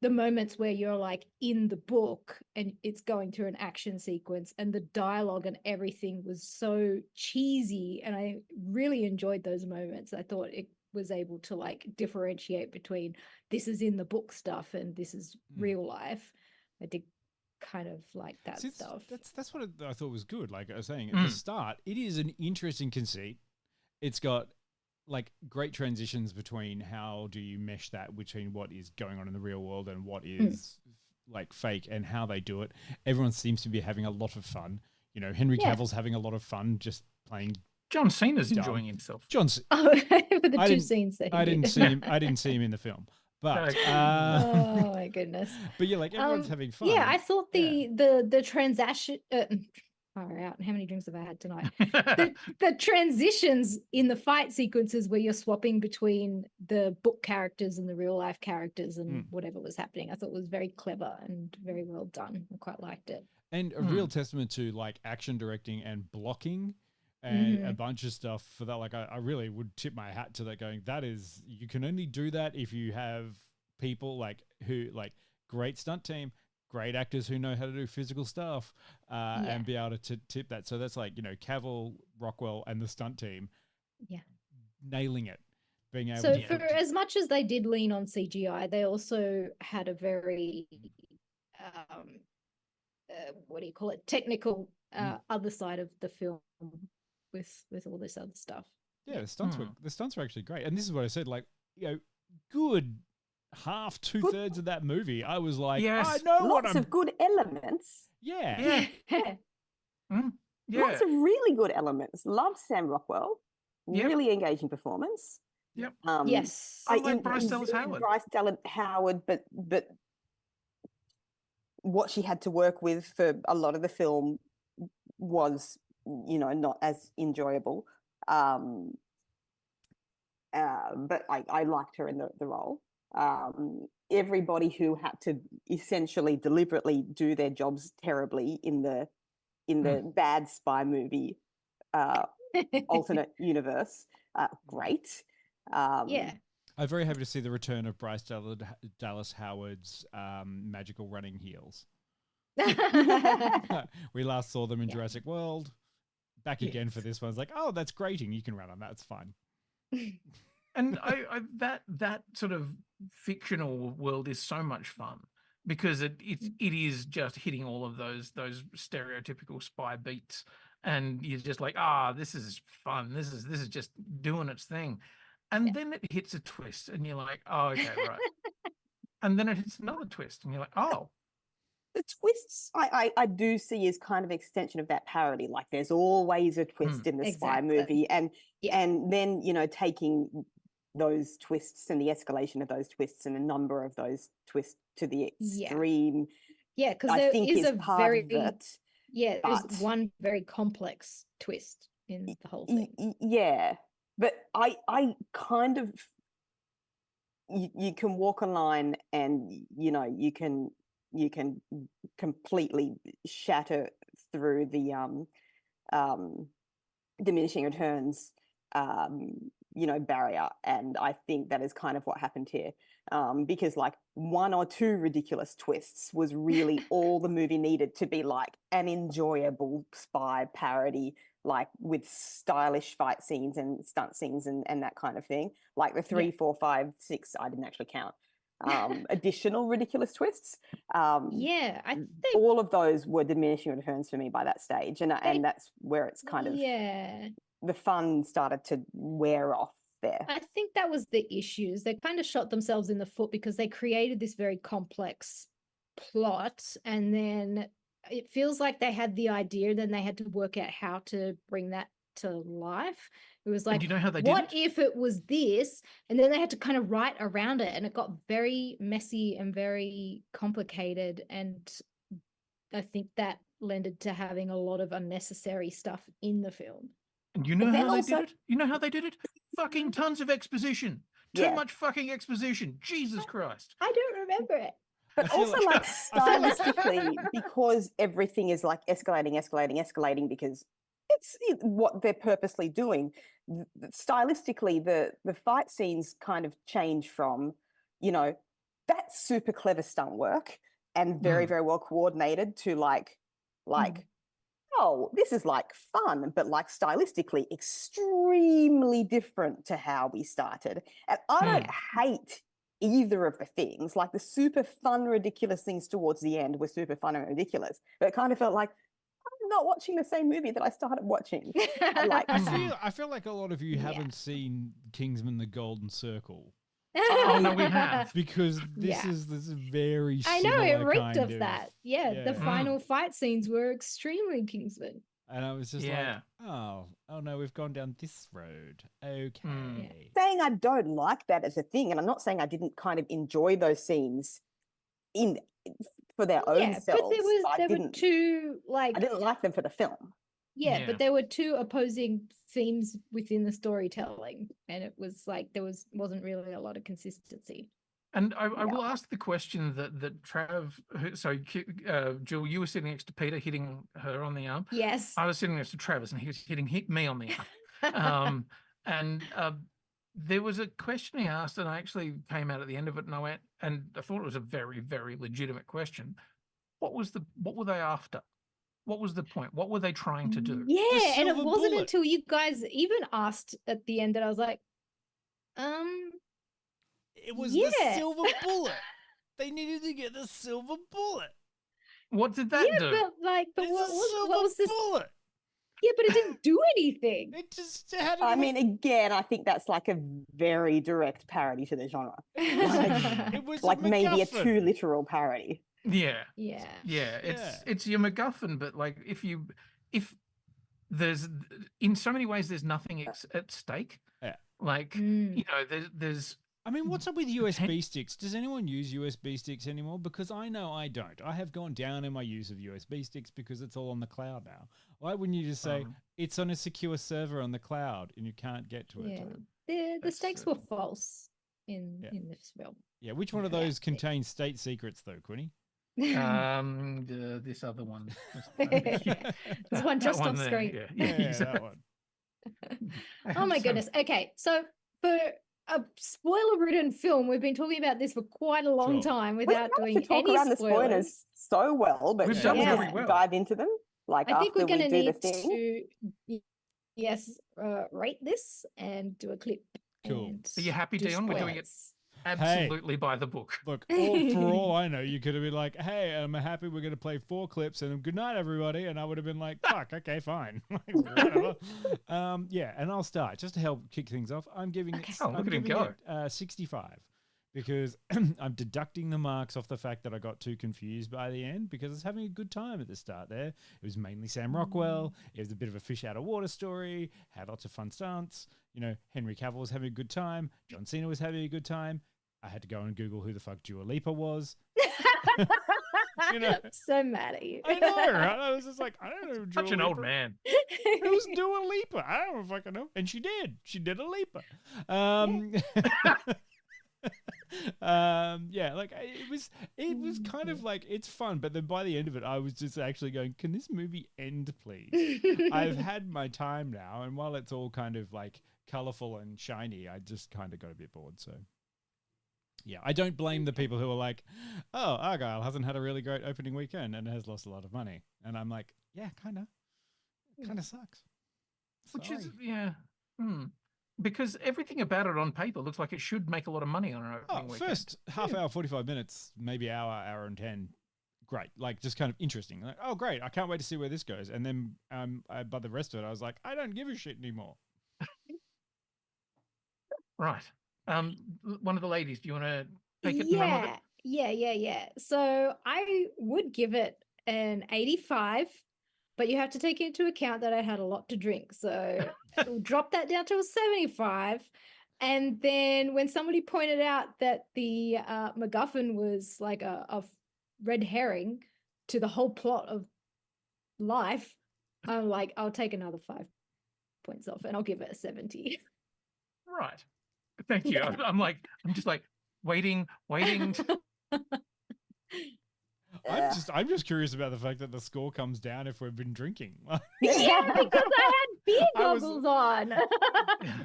S9: moments where you're like in the book and it's going through an action sequence and the dialogue and everything was so cheesy, and I really enjoyed those moments. I thought it was able to differentiate between this is in the book stuff and this is real life. I did kind of like that stuff.
S11: That's what I thought was good. Like I was saying at the start, it is an interesting conceit. It's got great transitions between how do you mesh that between what is going on in the real world and what is fake, and how they do it. Everyone seems to be having a lot of fun. Henry Cavill's having a lot of fun just playing
S10: John Cena's enjoying himself.
S9: Oh, for the
S11: I
S9: two
S11: didn't-
S9: scenes that he
S11: I
S9: did.
S11: didn't see him. I didn't see him in the film, but
S9: Oh my goodness.
S11: but yeah, like everyone's having fun.
S9: Yeah, I thought the transaction. Far out. How many drinks have I had tonight? the transitions in the fight sequences where you're swapping between the book characters and the real life characters and whatever was happening, I thought was very clever and very well done. I quite liked it.
S11: And a real testament to like action directing and blocking and a bunch of stuff for that. Like I really would tip my hat to that, going, that is, you can only do that if you have people like who like great stunt team, great actors who know how to do physical stuff and be able to tip that. So that's like, you know, Cavill, Rockwell and the stunt team nailing it. Being able
S9: So for as much as they did lean on CGI, they also had a very what do you call it, technical other side of the film with all this other stuff.
S11: Yeah, the stunts were actually great. And this is what I said, like, you know, good half, 2/3 of that movie, I was like, I know
S3: lots of good elements.
S11: Yeah.
S3: Lots of really good elements. Loved Sam Rockwell. Really engaging performance.
S10: Yep.
S9: Yes.
S3: I
S10: like Bryce Dallas Howard.
S3: Bryce Dallas Howard, but what she had to work with for a lot of the film was, you know, not as enjoyable. But I liked her in the role. Everybody who had to essentially deliberately do their jobs terribly in the bad spy movie alternate universe, great.
S11: I'm very happy to see the return of Bryce Dallas Howard's magical running heels. We last saw them in Jurassic World. Back again for this one. It's like, oh, that's grating. You can run on that. It's fine.
S10: And I that sort of fictional world is so much fun because it is just hitting all of those stereotypical spy beats, and you're just like, this is fun. This is just doing its thing, and then it hits a twist, and you're like, oh, okay, right, and then it hits another twist, and you're like, oh.
S3: The twists I do see as kind of extension of that parody. Like there's always a twist in the spy movie, and then, you know, taking those twists and the escalation of those twists and a number of those twists to the extreme.
S9: Yeah, because
S3: I
S9: there
S3: think
S9: is a
S3: part of it.
S9: there's one very complex twist in the whole thing.
S3: Yeah, but I kind of you can walk a line, and you know you can completely shatter through the diminishing returns barrier, and I think that is kind of what happened here, because like one or two ridiculous twists was really all the movie needed to be like an enjoyable spy parody, like with stylish fight scenes and stunt scenes and that kind of thing. Like the 3, 4, 5, 6, I didn't actually count additional ridiculous twists.
S9: I think
S3: all of those were diminishing returns for me by that stage, and that's where it's kind of the fun started to wear off there.
S9: I think that was the issues. They kind of shot themselves in the foot because they created this very complex plot, and then it feels like they had the idea, then they had to work out how to bring that to life. It was like,
S10: you know how they
S9: what
S10: did
S9: if it was this? And then they had to kind of write around it, and it got very messy and very complicated. And I think that lended to having a lot of unnecessary stuff in the film.
S10: And you know how they did it? You know how they did it? Fucking tons of exposition. Too much fucking exposition. Jesus Christ.
S9: I don't remember it.
S3: But also like stylistically, because everything is like escalating because it's what they're purposely doing. Stylistically, the fight scenes kind of change from, you know, that's super clever stunt work and very, very well coordinated to like, oh, this is like fun, but like stylistically extremely different to how we started. And I don't hate either of the things. Like the super fun, ridiculous things towards the end were super fun and ridiculous, but it kind of felt like I'm not watching the same movie that I started watching. Like,
S11: I feel like a lot of you haven't seen Kingsman: The Golden Circle.
S10: Oh no, we have,
S11: because this is very.
S9: I know it reeked
S11: kind
S9: of that. Yeah, the final fight scenes were extremely Kingsman.
S11: And I was just
S10: Yeah.
S11: like, oh no, we've gone down this road. Okay.
S3: Saying I don't like that as a thing, and I'm not saying I didn't kind of enjoy those scenes for their own
S9: But
S3: selves.
S9: there were two
S3: I didn't like them for the film.
S9: Yeah, but there were two opposing themes within the storytelling, and it was like wasn't really a lot of consistency.
S10: And I will ask the question that Trav, Jill, you were sitting next to Peter, hitting her on the arm.
S9: Yes.
S10: I was sitting next to Travis, and he was hitting me on the arm. And there was a question he asked, and I actually came out at the end of it, and I went, and I thought it was a very, very legitimate question. What were they after? What was the point? What were they trying to do?
S9: Yeah, and it wasn't until you guys even asked at the end that I was like,
S11: It was the silver bullet. They needed to get the silver bullet.
S10: What did that do?
S9: But what was this
S11: bullet?
S9: Yeah, but it didn't do anything.
S11: It just had.
S3: I mean, again, I think that's like a very direct parody to the genre.
S11: It was
S3: like maybe a
S11: MacGuffin.
S3: too literal parody.
S10: Yeah.
S9: Yeah.
S10: It's your MacGuffin, but like if there's in so many ways there's nothing at stake.
S11: Yeah.
S10: Like you know, there's.
S11: I mean, what's up with USB sticks? Does anyone use USB sticks anymore? Because I know I don't. I have gone down in my use of USB sticks because it's all on the cloud now. Why wouldn't you just say it's on a secure server on the cloud and you can't get to it?
S9: Yeah, the stakes were false in this film.
S11: Yeah, which one of those contains state secrets though, Quinny?
S10: This other one.
S9: There's one just off screen.
S11: Yeah, that one.
S9: Oh my goodness. Okay, so for a spoiler-ridden film, we've been talking about this for quite a long time without doing
S3: to talk
S9: any
S3: around
S9: spoilers.
S3: the spoilers so well, but
S10: We've
S3: shall
S10: done
S3: we
S10: very
S3: just
S10: well.
S3: dive into them? Like
S9: I think
S3: after
S9: we're going to
S3: we do the
S9: need
S3: thing?
S9: to rate this and do a clip.
S11: Cool.
S9: and
S10: Are you happy,
S9: do
S10: Dion? We're doing it
S9: spoilers.
S10: absolutely by the book.
S11: Look, for all I know, you could have been like, hey, I'm happy we're going to play 4 clips and good night, everybody. And I would have been like, fuck, okay, fine. Like, whatever. Yeah, and I'll start. Just to help kick things off, I'm giving it,
S10: Oh, look
S11: I'm
S10: at him
S11: giving
S10: go.
S11: it 65 because I'm deducting the marks off the fact that I got too confused by the end because I was having a good time at the start there. It was mainly Sam Rockwell. It was a bit of a fish out of water story, had lots of fun stunts. You know, Henry Cavill was having a good time. John Cena was having a good time. I had to go and Google who the fuck Dua Lipa was. You know,
S9: So mad at you.
S11: I know, right? I was just like, I don't know. Dua
S10: Such an old
S11: Lipa.
S10: man.
S11: Who's Dua Lipa? I don't fucking know. And she did. She did a Lipa. Yeah, like it was kind of like it's fun, but then by the end of it, I was just actually going, can this movie end, please? I've had my time now, and while it's all kind of like colorful and shiny, I just kind of got a bit bored. So yeah, I don't blame the people who are like, oh, Argylle hasn't had a really great opening weekend and has lost a lot of money. And I'm like, yeah, kind of sucks.
S10: Which is,
S11: Sorry.
S10: because everything about it on paper looks like it should make a lot of money on an opening weekend.
S11: First half hour, 45 minutes, maybe hour and 10. Great. Like just kind of interesting. Like, oh, great. I can't wait to see where this goes. And then by the rest of it, I was like, I don't give a shit anymore.
S10: Right. One of the ladies, do you want to take it and run with it?
S9: Yeah. So I would give it an 85, but you have to take into account that I had a lot to drink. So we'll drop that down to a 75. And then when somebody pointed out that the MacGuffin was like a red herring to the whole plot of life, I'm like, I'll take another 5 points off and I'll give it a 70.
S10: Right. Thank you.
S9: Yeah.
S10: I'm just like waiting.
S11: I'm just curious about the fact that the score comes down if we've been drinking.
S9: Yeah, because I had beer
S11: I was-
S9: goggles on.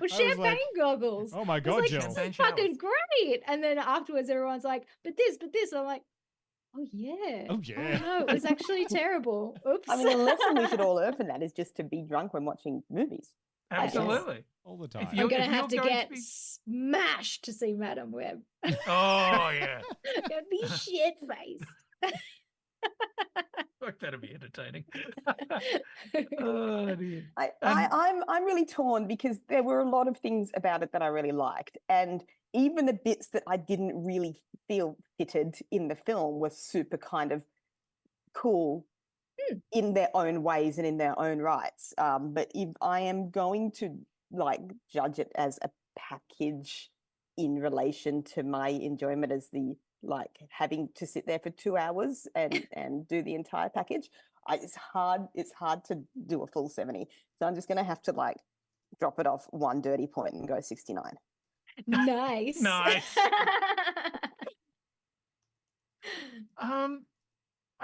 S9: With champagne goggles.
S11: Oh my
S9: I
S11: God,
S9: was like,
S11: Jill.
S9: this is
S10: Champagne
S9: fucking great. And then afterwards, everyone's like, but this. I'm like, oh yeah.
S11: Oh, yeah.
S9: no, it was actually terrible. Oops.
S3: I mean, the lesson we should all learn from that is just to be drunk when watching movies.
S10: Absolutely.
S11: All the time.
S10: If you-
S9: I'm gonna
S10: if
S9: have to
S10: you're going
S9: get
S10: to be-
S9: smashed to see Madam Web.
S10: Oh yeah.
S9: Gonna be shit faced.
S10: Fuck, that'd be entertaining. Oh dear.
S3: I'm really torn because there were a lot of things about it that I really liked, and even the bits that I didn't really feel fitted in the film were super kind of cool in their own ways and in their own rights. But if I am going to like judge it as a package in relation to my enjoyment as the like having to sit there for 2 hours and do the entire package, it's hard to do a full 70. So I'm just going to have to like drop it off 1 dirty point and go 69.
S9: Nice.
S10: Nice.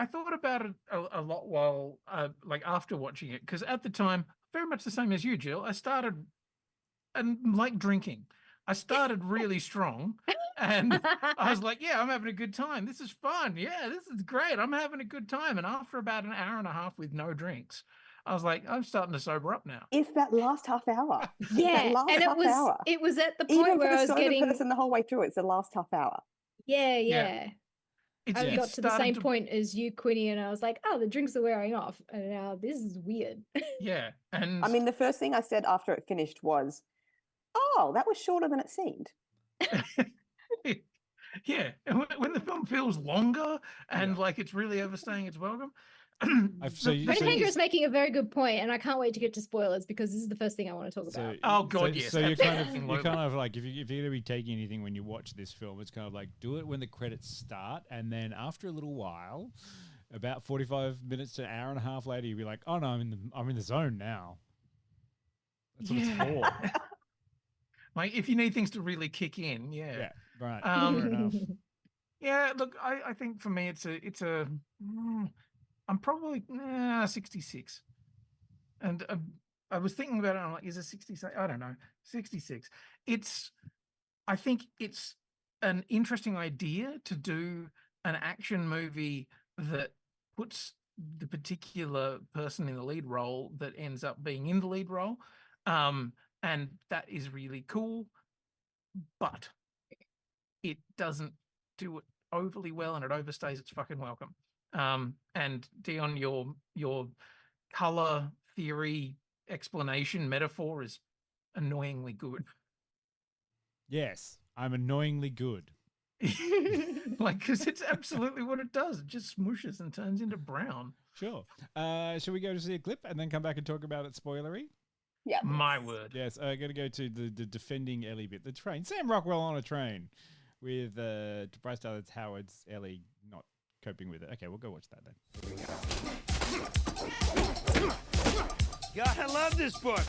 S10: I thought about it a lot while, like after watching it, because at the time, very much the same as you, Jill, I started, and like drinking, I started really strong, and I was like, yeah, I'm having a good time. This is fun. Yeah, this is great. I'm having a good time. And after about an hour and a half with no drinks, I was like, I'm starting to sober up now.
S3: It's that last half hour.
S9: Yeah, and it was at the point
S3: even
S9: where
S3: for
S9: I
S3: the
S9: was getting
S3: person the whole way through. It's the last half hour.
S9: Yeah. I
S10: It
S9: got to the same
S10: started
S9: point as you, Quinny, and I was like, oh, the drinks are wearing off. And now this is weird.
S10: Yeah. And
S3: I mean, the first thing I said after it finished was, oh, that was shorter than it seemed.
S10: yeah. And when the film feels longer and like it's really overstaying its welcome.
S9: Hanker is making a very good point, and I can't wait to get to spoilers because this is the first thing I want to talk about.
S10: Oh God, yes.
S11: So you're kind of like if you're going to be taking anything when you watch this film, it's kind of like do it when the credits start, and then after a little while, about 45 minutes to an hour and a half later, you'll be like, oh no, I'm in the zone now. That's what it's for.
S10: Like if you need things to really kick in,
S11: yeah, right.
S10: Fair enough. Yeah, look, I think for me it's a I'm probably 66. And I was thinking about it, I'm like, is it 66? I don't know. 66. I think it's an interesting idea to do an action movie that puts the particular person in the lead role that ends up being in the lead role. And that is really cool, but it doesn't do it overly well and it overstays its fucking welcome. And Dion, your color theory explanation metaphor is annoyingly good.
S11: Yes, I'm annoyingly good.
S10: Like, because it's absolutely what it does. It just smooshes and turns into brown.
S11: Sure. Shall we go to see a clip and then come back and talk about it spoilery?
S3: Yeah.
S10: My word.
S11: Yes, I got to go to the defending Ellie bit. The train. Sam Rockwell on a train with Bryce Dallas Howard's Ellie not coping with it. Okay, we'll go watch that then.
S5: God, I love this book.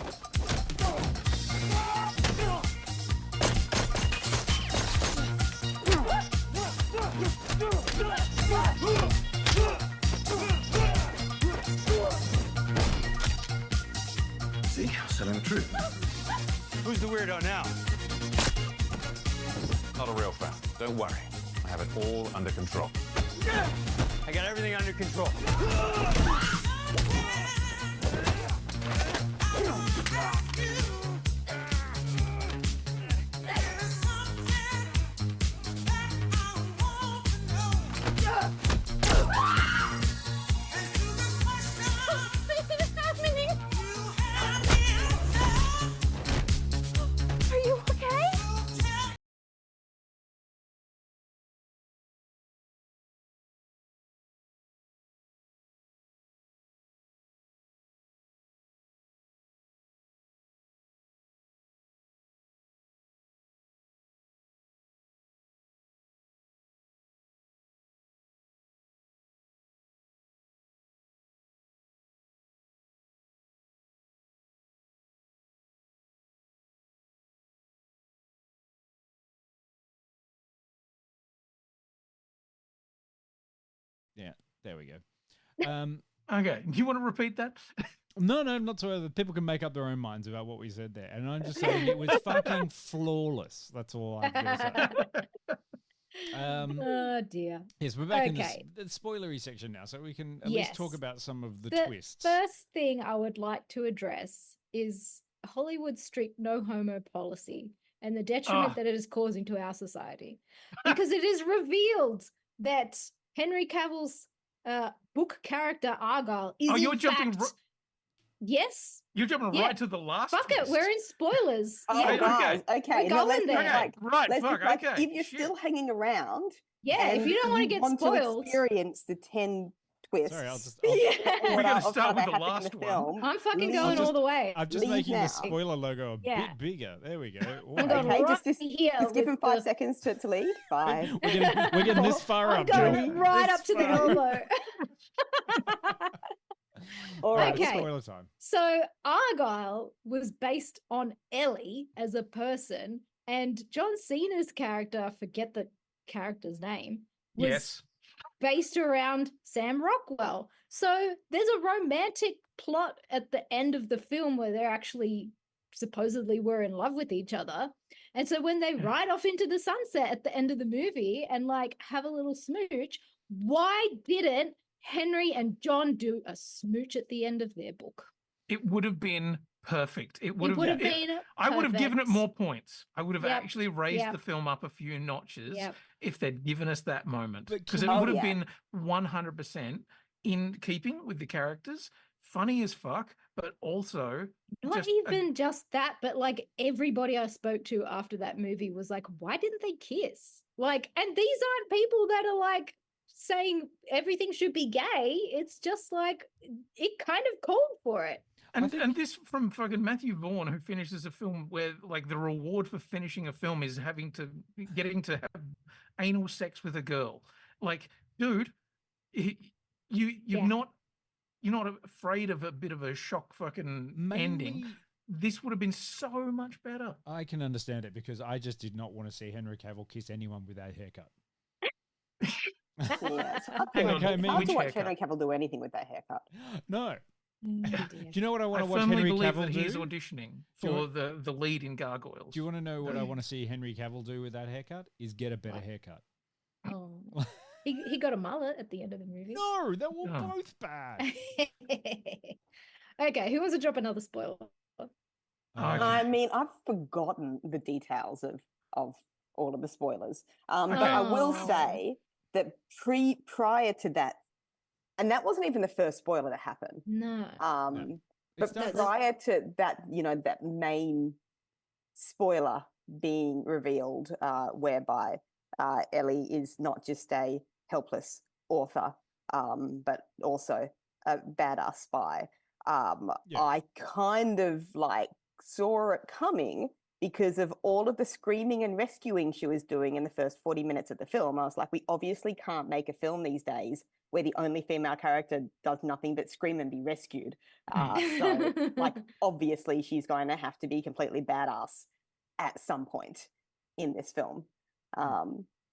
S2: See, I was telling the truth.
S5: Who's the weirdo now?
S2: Not a real fan. Don't worry. I have it all under control.
S5: I got everything under control.
S4: Are you okay?
S11: Yeah, there we go.
S10: Okay, you want to repeat that?
S11: No, not so that people can make up their own minds about what we said there. And I'm just saying it was fucking flawless. That's all I'm going to say.
S9: Oh dear.
S11: Yes, we're back in the spoilery section now, so we can at least talk about some of the twists.
S9: First thing I would like to address is Hollywood's strict no homo policy and the detriment that it is causing to our society. Because it is revealed that Henry Cavill's book character Argylle is Yes.
S10: You're jumping right to the last
S9: Fuck
S10: twist.
S9: it, we're in spoilers.
S3: Oh, guys, okay.
S9: We're going there.
S3: If you're still hanging around,
S9: if you don't want to get spoiled,
S3: experience the 10, twists.
S11: Sorry, I'll just.
S9: Yeah.
S10: We're gonna
S3: of how
S10: start
S3: they
S10: with the
S3: happen in
S10: last
S3: the
S10: one.
S3: film,
S9: I'm fucking
S3: leave-
S9: going all the way.
S11: I'm just
S3: Leave
S11: making
S3: now.
S11: the spoiler logo a
S9: Yeah.
S11: bit bigger. There we go.
S9: I'm
S11: All
S9: going
S11: right.
S3: Okay,
S9: right
S3: just
S9: here.
S3: Just give him
S9: with
S3: 5
S9: the-
S3: seconds to leave. 5.
S11: We're getting this far
S9: I'm
S11: up,
S9: going
S11: Jill.
S9: right
S10: This
S9: up to the
S10: far.
S9: elbow.
S3: All right.
S9: Okay.
S11: Spoiler time.
S9: So Argylle was based on Elly as a person, and John Cena's character, forget the character's name, was
S10: Yes.
S9: based around Sam Rockwell. So there's a romantic plot at the end of the film where they're actually supposedly were in love with each other. And so when they ride off into the sunset at the end of the movie and like have a little smooch, why didn't Henry and John do a smooch at the end of their book?
S10: It would have been perfect. It would
S9: It would have
S10: have
S9: been
S10: I would have given it
S9: perfect.
S10: more points. I would have
S9: Yep.
S10: actually raised
S9: Yep.
S10: the film up a few notches
S9: Yep.
S10: if they'd given us that moment.
S11: But
S10: Because
S11: can
S10: it
S3: you-
S10: would
S3: Oh,
S10: have
S3: yeah.
S10: been 100% in keeping with the characters, funny as fuck, but also
S9: Not
S10: just
S9: even just that, but like everybody I spoke to after that movie was like, why didn't they kiss? Like, and these aren't people that are like saying everything should be gay. It's just like it kind of called for it.
S10: and this from fucking Matthew Vaughn, who finishes a film where like the reward for finishing a film is getting to have anal sex with a girl. Like, dude, you're
S9: Yeah.
S10: not afraid of a bit of a shock fucking ending.
S11: Mainly,
S10: This would have been so much better.
S11: I can understand it because I just did not want to see Henry Cavill kiss anyone with that haircut.
S3: Yeah, it's hard
S10: Hang
S3: to-
S10: on,
S11: Okay,
S3: it's
S11: me-
S3: hard
S10: which
S3: to watch
S10: haircut?
S3: Henry Cavill do anything with that haircut.
S11: No.
S9: Oh,
S11: Do
S9: dear.
S11: you know what I want
S10: I
S11: to watch
S10: firmly
S11: Henry
S10: believe
S11: Cavill
S10: that
S11: do?
S10: he's auditioning
S11: Do you
S10: for the lead in Gargoyles.
S11: Do you want to know what I want to see Henry Cavill do with that haircut? Is get a better haircut.
S9: Oh. He got a mullet at the end of the movie.
S11: No, they were
S10: Oh.
S11: both bad.
S9: Okay, who wants to drop another spoiler?
S10: Okay.
S3: I mean, I've forgotten the details of all of the spoilers. But I will
S9: Oh.
S3: say that prior to that, and that wasn't even the first spoiler that happened.
S9: No.
S11: It's
S3: But
S11: not-
S3: prior to that, that main spoiler being revealed, whereby Elly is not just a helpless author, but also a badass spy.
S11: Yeah.
S3: I kind of like saw it coming because of all of the screaming and rescuing she was doing in the first 40 minutes of the film. I was like, we obviously can't make a film these days where the only female character does nothing but scream and be rescued. So, like, obviously she's going to have to be completely badass at some point in this film.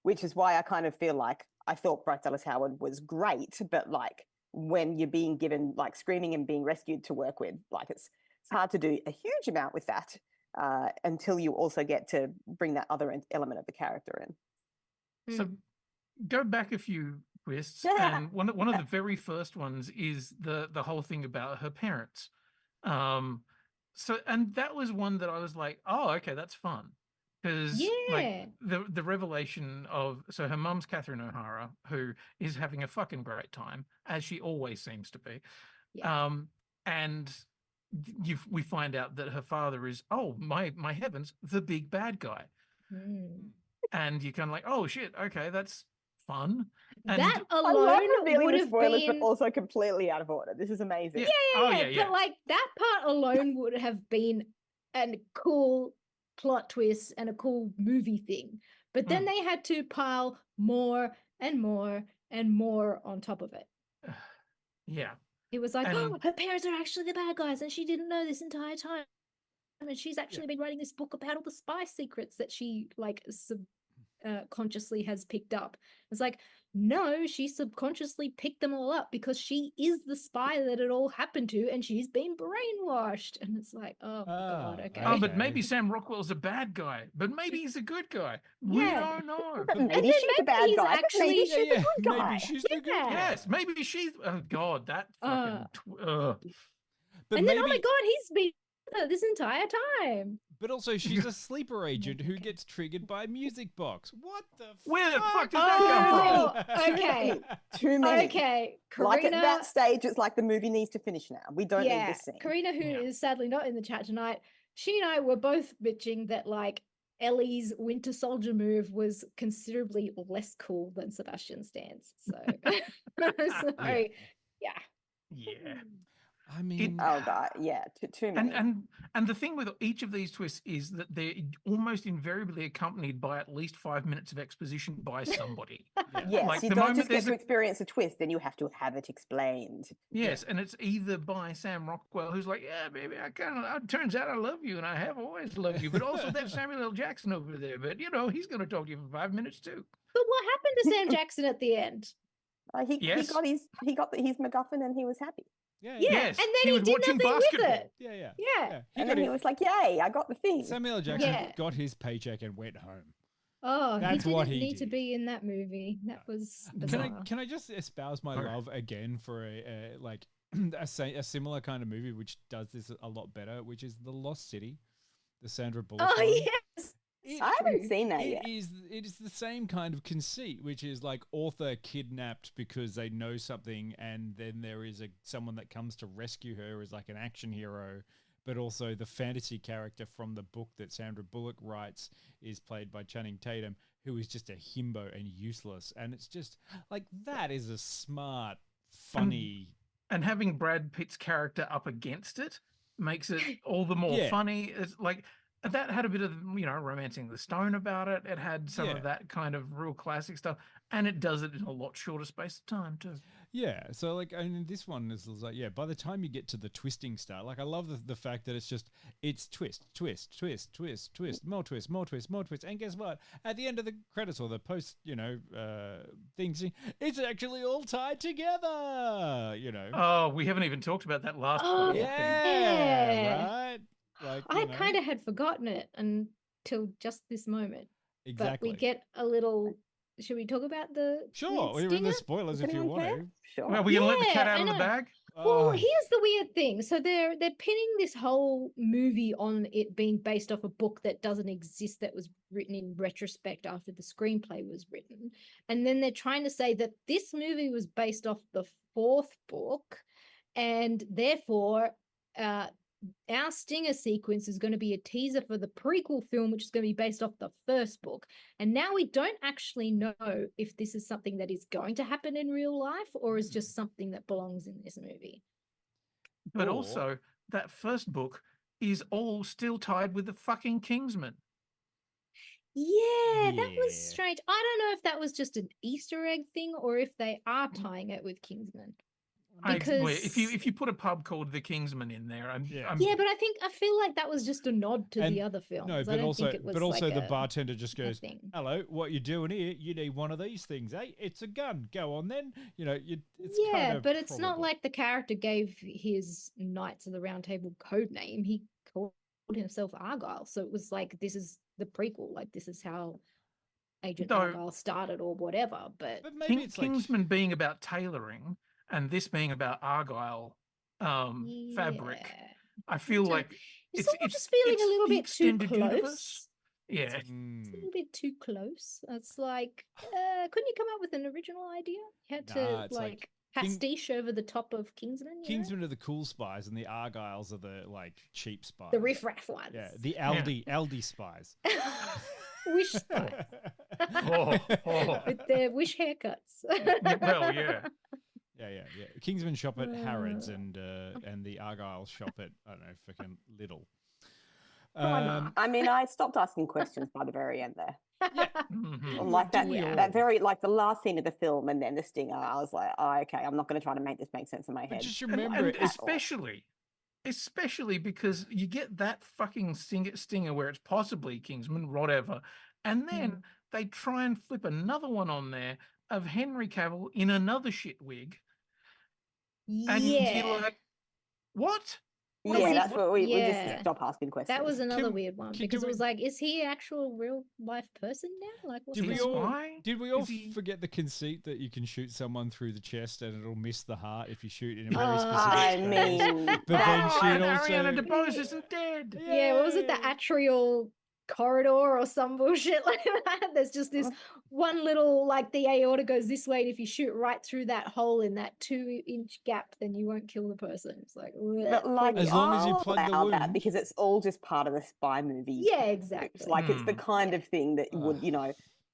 S3: Which is why I kind of feel like I thought Bryce Dallas Howard was great, but like when you're being given like screaming and being rescued to work with, like it's hard to do a huge amount with that until you also get to bring that other element of the character in.
S10: So go back a few twists,
S3: Yeah.
S10: and one of the very first ones is the whole thing about her parents. So and that was one that I was like, oh, okay, that's fun. Because
S9: Yeah.
S10: like the revelation of so her mum's Catherine O'Hara, who is having a fucking great time, as she always seems to be.
S9: Yeah.
S10: And we find out that her father is, oh my heavens, the big bad guy.
S9: Mm.
S10: And you're kind of like, oh shit, okay, that's fun. And
S9: That
S3: I love
S9: alone
S3: revealing
S9: would
S3: the
S9: have
S3: spoilers,
S9: been
S3: but also completely out of order. This is amazing.
S10: Yeah.
S9: yeah,
S10: Oh, yeah, yeah.
S9: But like that part alone would have been a cool plot twist and a cool movie thing. But then they had to pile more and more and more on top of it.
S10: yeah.
S9: It was like, oh,
S10: And-
S9: her parents are actually the bad guys, and she didn't know this entire time. And she's actually been writing this book about all the spy secrets that she like consciously has picked up. It's like, no, she subconsciously picked them all up because she is the spy that it all happened to, and she's been brainwashed. And it's like, oh my god, okay.
S10: Oh, but
S11: Okay.
S10: maybe Sam Rockwell's a bad guy, but maybe he's a good guy. We
S9: Yeah.
S10: don't know.
S3: But
S9: And
S3: maybe
S9: then
S3: she's a bad
S9: maybe he's
S3: guy. But maybe
S9: actually-
S3: she's a good guy.
S11: Maybe she's the good
S9: Yeah.
S11: guy.
S10: Yes, maybe she's. Oh God, that fucking.
S11: But
S9: And then, oh my
S11: maybe-
S9: god, he's been with her this entire time.
S11: But also, she's a sleeper agent who gets triggered by a music box. What the
S10: Where the fuck did
S9: Oh,
S10: that come from?
S9: okay.
S3: Too many.
S9: Okay,
S3: Like at
S9: Karina.
S3: that stage, it's like the movie needs to finish now. We don't need this scene.
S9: Karina, who is sadly not in the chat tonight, she and I were both bitching that like Elly's Winter Soldier move was considerably less cool than Sebastian Stan's. So, yeah.
S10: Yeah.
S11: I mean,
S3: Oh god, yeah, too many.
S10: And the thing with each of these twists is that they're almost invariably accompanied by at least 5 minutes of exposition by somebody.
S3: Yes,
S10: Like
S3: you
S10: the
S3: don't
S10: moment
S3: just get
S10: there's
S3: to experience a twist, then you have to have it explained.
S10: Yes, and it's either by Sam Rockwell, who's like, yeah, baby, it turns out I love you and I have always loved you, but also there's Samuel L. Jackson over there, but he's going to talk to you for 5 minutes too.
S9: But what happened to Sam Jackson at the end?
S3: He got his MacGuffin and he was happy.
S9: Yeah,
S10: Yes,
S9: and then he
S10: was
S9: did
S10: watching
S9: nothing
S10: basketball.
S9: with it.
S11: Yeah.
S3: And then he was like, "Yay, I got the thing."
S11: Samuel L. Jackson got his paycheck and went home.
S9: Oh,
S11: That's
S9: he
S11: what
S9: didn't
S11: he
S9: need to
S11: did.
S9: be in that movie. That was bizarre.
S11: Can I just espouse my love again for a similar kind of movie which does this a lot better, which is The Lost City, the Sandra Bullock one.
S9: Yes.
S3: I haven't seen that yet.
S11: It is the same kind of conceit, which is like author kidnapped because they know something, and then there is someone that comes to rescue her as like an action hero, but also the fantasy character from the book that Sandra Bullock writes is played by Channing Tatum, who is just a himbo and useless. And it's just like, that is a smart, funny...
S10: And having Brad Pitt's character up against it makes it all the more funny. It's like... That had a bit of, Romancing the Stone about it. It had some of that kind of real classic stuff, and it does it in a lot shorter space of time too.
S11: Yeah, so like, I mean, this one is like, by the time you get to the twisting start, like, I love the fact that it's twist, twist, twist, twist, twist, more twist, more twist, more twist, and guess what? At the end of the credits or the post, things, it's actually all tied together.
S10: Oh, we haven't even talked about that last one.
S11: Yeah, right. Like,
S9: I kind of had forgotten it until just this moment.
S11: Exactly.
S9: But we get a little. Should we talk about the?
S11: Sure, we're in the spoilers if you want to.
S3: Sure.
S10: Well, we're gonna let the cat out of the bag.
S9: Well, here's the weird thing. So they're pinning this whole movie on it being based off a book that doesn't exist, that was written in retrospect after the screenplay was written, and then they're trying to say that this movie was based off the fourth book, and therefore, our stinger sequence is going to be a teaser for the prequel film, which is going to be based off the first book. And now we don't actually know if this is something that is going to happen in real life or is just something that belongs in this movie.
S10: But also, that first book is all still tied with the fucking Kingsman.
S9: Yeah, that was strange. I don't know if that was just an Easter egg thing or if they are tying it with Kingsman. Because
S10: if you put a pub called the Kingsman in there, but
S9: I feel like that was just a nod to the other films.
S11: No, but also the bartender just goes, "Hello, what you doing here? You need one of these things, eh? It's a gun. Go on then." It's kind of
S9: but it's not like the character gave his Knights of the Round Table code name. He called himself Argylle, so it was like, this is the prequel. Like, this is how Agent Argylle started or whatever. But
S11: maybe it's
S10: Kingsman being about tailoring, and this being about Argylle fabric, I feel like it's
S9: just feeling a little bit too close.
S10: Universe. Yeah,
S9: it's a little bit too close. It's like, couldn't you come up with an original idea? You had to like pastiche over the top of Kingsman.
S11: Kingsman are the cool spies, and the Argylles are the like cheap spies,
S9: the riffraff ones.
S11: Yeah, the Aldi spies.
S9: Wish spies. With their wish haircuts.
S10: Well, yeah.
S11: Yeah. Kingsman shop at Harrods, and the Argyle shop at, I don't know, freaking Lidl.
S3: I mean, I stopped asking questions by the very end there. Like that,
S11: that
S3: very, like the last scene of the film, and then the stinger. I was like, oh, okay, I'm not going to try to make this make sense in my head.
S11: Just remember,
S10: especially because you get that fucking stinger where it's possibly Kingsman, whatever, and then they try and flip another one on there of Henry Cavill in another shit wig. And you're like, what?
S3: Yeah, that's what we just stop asking questions.
S9: That was another weird one, because it was like, is he an actual real life person now? Like, what's
S11: did we all forget the conceit that you can shoot someone through the chest and it'll miss the heart if you shoot in a very specific space? But then she also,
S10: Ariana DeBose isn't dead.
S9: Yeah, what was it? The atrial corridor or some bullshit like that. There's just this one little, like, the aorta goes this way, and if you shoot right through that hole in that 2-inch gap, then you won't kill the person. It's like,
S3: but like,
S11: As long as you
S3: I'll
S11: plug the
S3: allow that
S11: wound.
S3: because it's all just part of the spy movie.
S9: yeah, exactly.
S3: It's like it's the kind of thing that would,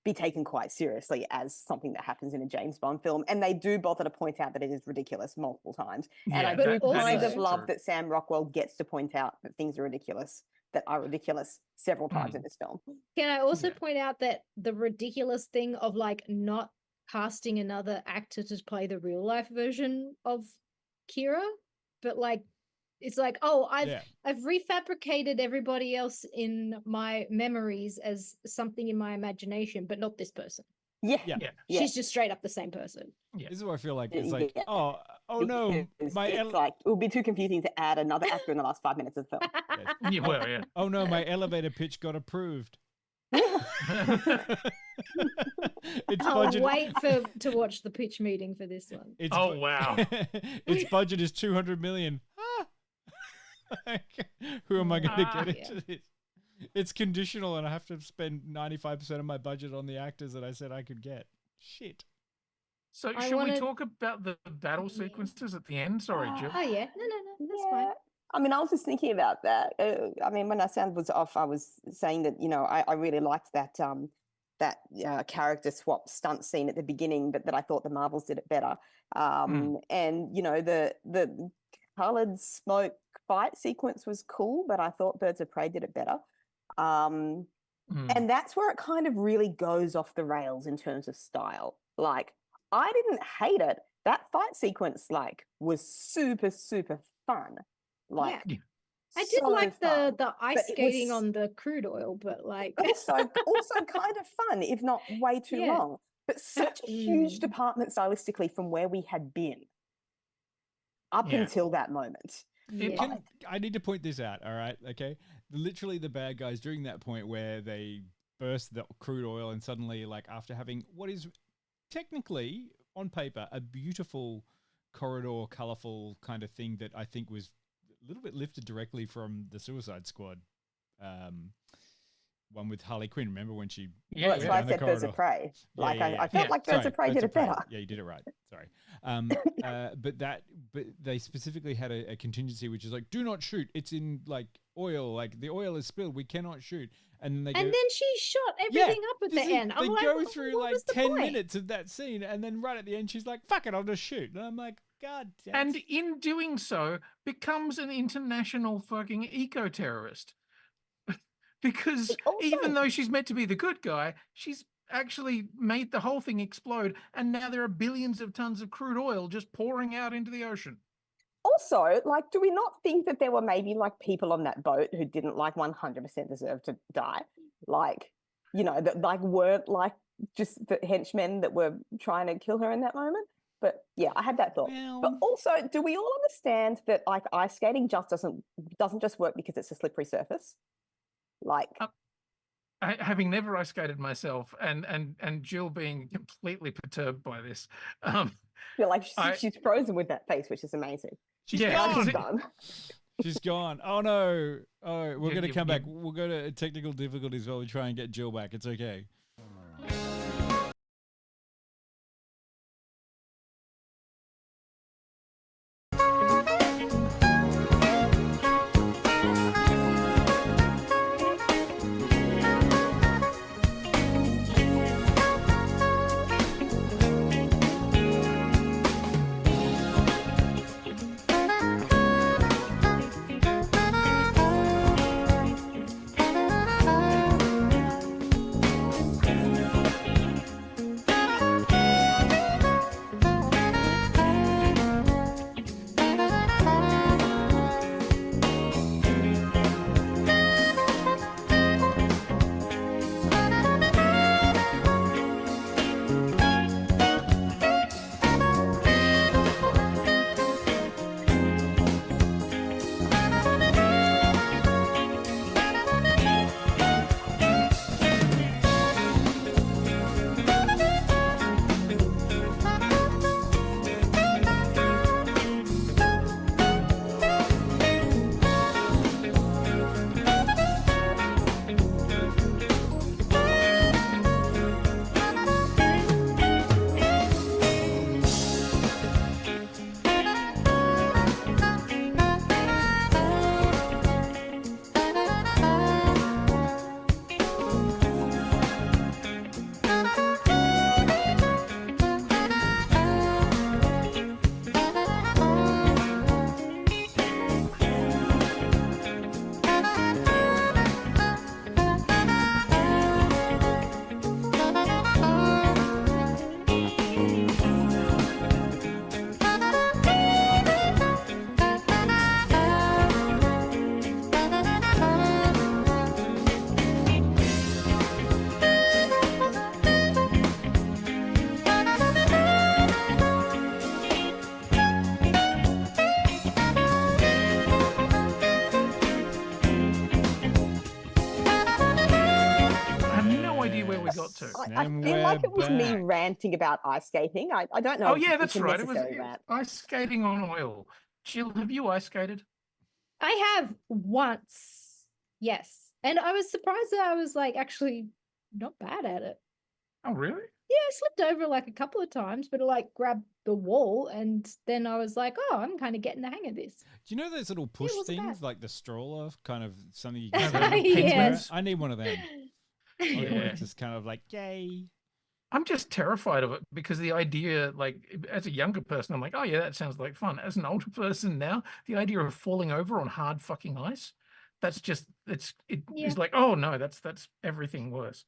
S3: be taken quite seriously as something that happens in a James Bond film. And they do bother to point out that it is ridiculous multiple times. And I do kind of love that Sam Rockwell gets to point out that things are ridiculous, that are ridiculous several times in this film.
S9: Can I also point out that the ridiculous thing of like not casting another actor to play the real life version of Kira, but like it's like, oh, I've refabricated everybody else in my memories as something in my imagination, but not this person.
S3: Yeah.
S9: She's just straight up the same person.
S11: This is what I feel like. It's like, oh no,
S3: it's like it would be too confusing to add another actor in the last 5 minutes of the film.
S11: Oh no, my elevator pitch got approved.
S9: I'll wait to watch the pitch meeting for this one.
S10: Wow.
S11: Its budget is 200 million. Who am I going to get into this? It's conditional, and I have to spend 95% of my budget on the actors that I said I could get. Shit.
S10: So should we talk about the battle sequences at the end? Sorry, Jill.
S9: Oh yeah, no, that's fine.
S3: I mean, I was just thinking about that. I mean, when our sound was off, I was saying that I really liked that character swap stunt scene at the beginning, but that I thought the Marvels did it better. And the coloured smoke fight sequence was cool, but I thought Birds of Prey did it better. And that's where it kind of really goes off the rails in terms of style. Like, I didn't hate it. That fight sequence, like, was super, super fun. Like,
S9: I did like the ice skating on the crude oil, but like
S3: also kind of fun, if not way too long. But such a huge department stylistically from where we had been up until that moment.
S11: I need to point this out, all right? Okay. Literally the bad guys during that point where they burst the crude oil and suddenly, like, after having what is technically on paper a beautiful corridor, colorful kind of thing that I think was a little bit lifted directly from the Suicide Squad one with Harley Quinn. Remember when she
S3: that's why I said Birds of Prey. Like, I felt like Birds of Prey did it better.
S11: Yeah, you did it right. Sorry. But they specifically had a contingency which is like, do not shoot. It's in like oil. Like the oil is spilled. We cannot shoot. And then
S9: she shot everything up at the end.
S11: They go through like 10 minutes of that scene, and then right at the end she's like, fuck it, I'll just shoot. And I'm like, God damn.
S10: And in doing so, becomes an international fucking eco-terrorist. Because even though she's meant to be the good guy, she's actually made the whole thing explode, and now there are billions of tons of crude oil just pouring out into the ocean.
S3: Also, like, do we not think that there were maybe like people on that boat who didn't like 100% deserve to die? Like, that like weren't like just the henchmen that were trying to kill her in that moment? But yeah, I had that thought. But also, do we all understand that like ice skating just doesn't just work because it's a slippery surface? Like,
S10: having never ice skated myself, and Jill being completely perturbed by this,
S3: feel like she's frozen with that face, which is amazing.
S11: She's gone. She's gone. Oh no! Oh, we're gonna come back. We'll go to technical difficulties while we try and get Jill back. It's okay.
S3: like it was me
S11: back.
S3: ranting about ice skating. I don't know.
S10: Oh
S3: if
S10: yeah,
S3: it's
S10: that's
S3: a
S10: right. It was
S3: necessary rant.
S10: ice skating on oil. Jill, have you ice skated?
S9: I have once, yes. And I was surprised that I was like actually not bad at it.
S10: Oh really?
S9: Yeah, I slipped over like a couple of times, but I like grabbed the wall and then I was like, oh, I'm kind of getting the hang of this.
S11: Do you know those little push
S9: wasn't
S11: things,
S9: bad.
S11: like the stroller, kind of something you can
S9: Yes.
S11: I need one of them.
S10: Yeah.
S11: Just kind of like, yay.
S10: I'm just terrified of it because the idea, like, as a younger person, I'm like, oh yeah, that sounds like fun. As an older person now, the idea of falling over on hard fucking ice, that's just it's like, oh no, that's everything worse.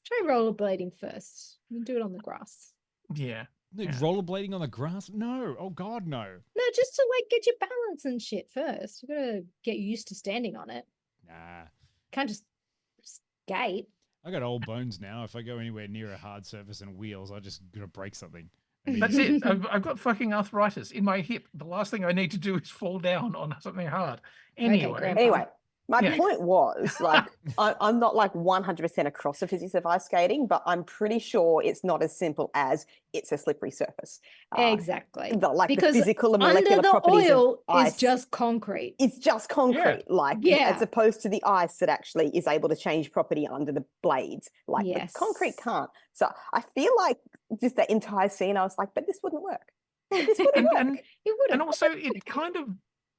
S9: Try rollerblading first. You can do it on the grass.
S10: Yeah.
S11: Rollerblading on the grass? No. Oh God, no.
S9: No, just to like get your balance and shit first. You gotta get used to standing on it.
S11: Nah.
S9: Can't just skate.
S11: I got old bones now. If I go anywhere near a hard surface and wheels, I'm just gonna break something.
S10: That's it. I've got fucking arthritis in my hip. The last thing I need to do is fall down on something hard.
S3: Anyway, my point was, like, I'm not like 100% across the physics of ice skating, but I'm pretty sure it's not as simple as it's a slippery surface.
S9: Exactly.
S3: The physical and molecular
S9: under the
S3: properties
S9: oil
S3: of ice
S9: is just concrete.
S3: It's just concrete, as opposed to the ice that actually is able to change property under the blades. Like the concrete can't. So I feel like just that entire scene, I was like, but this wouldn't work. This wouldn't work.
S9: It wouldn't.
S10: And also, it kind of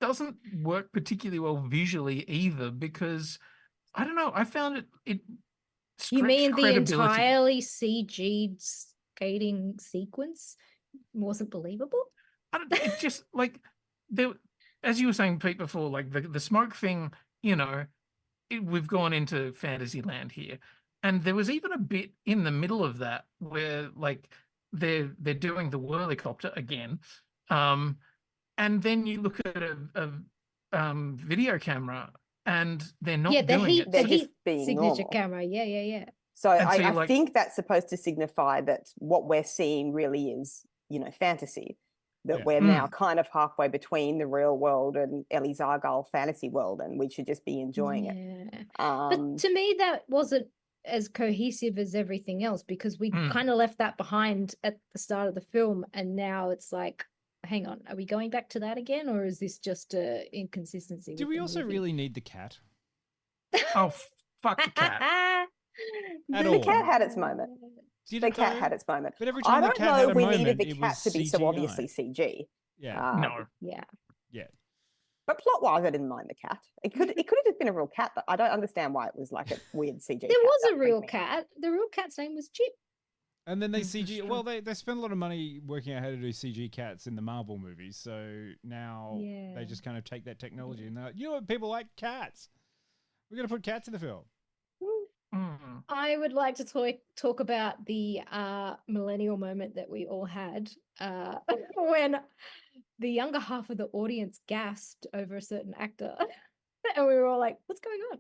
S10: doesn't work particularly well visually either because I don't know. I found it.
S9: You mean the
S10: credibility.
S9: entirely CG'd skating sequence wasn't believable?
S10: It's just like there, as you were saying, Pete, before, like the smoke thing. You know, we've gone into fantasy land here, and there was even a bit in the middle of that where like they're doing the whirlicopter again. And then you look at a video camera and they're not doing it.
S3: They're just being
S9: signature
S3: normal.
S9: camera. Yeah.
S3: So I think that's supposed to signify that what we're seeing really is, fantasy. That we're now kind of halfway between the real world and Elly's Argylle fantasy world, and we should just be enjoying it.
S9: But to me, that wasn't as cohesive as everything else because we kind of left that behind at the start of the film, and now it's like, hang on, are we going back to that again, or is this just a inconsistency?
S11: Do we also really need the cat?
S10: Oh, fuck the cat!
S3: The cat had its moment. The cat had its moment.
S11: But every time
S3: I
S11: the
S3: don't
S11: cat
S3: know
S11: had
S3: if
S11: a
S3: we
S11: moment,
S3: needed the
S11: it
S3: cat
S11: was
S3: to be so
S11: CGI.
S3: obviously CG.
S11: Yeah.
S10: No.
S9: Yeah.
S3: But plot-wise, I didn't mind the cat. It could have just been a real cat, but I don't understand why it was like a weird CG.
S9: There was a real cat. The real cat's name was Chip.
S11: And then they CG. Well, they spent a lot of money working out how to do CG cats in the Marvel movies. So now they just kind of take that technology and they're like, you know what, people like cats. We're gonna put cats in the film.
S9: I would like to talk about the millennial moment that we all had when the younger half of the audience gasped over a certain actor, and we were all like, "What's going on?"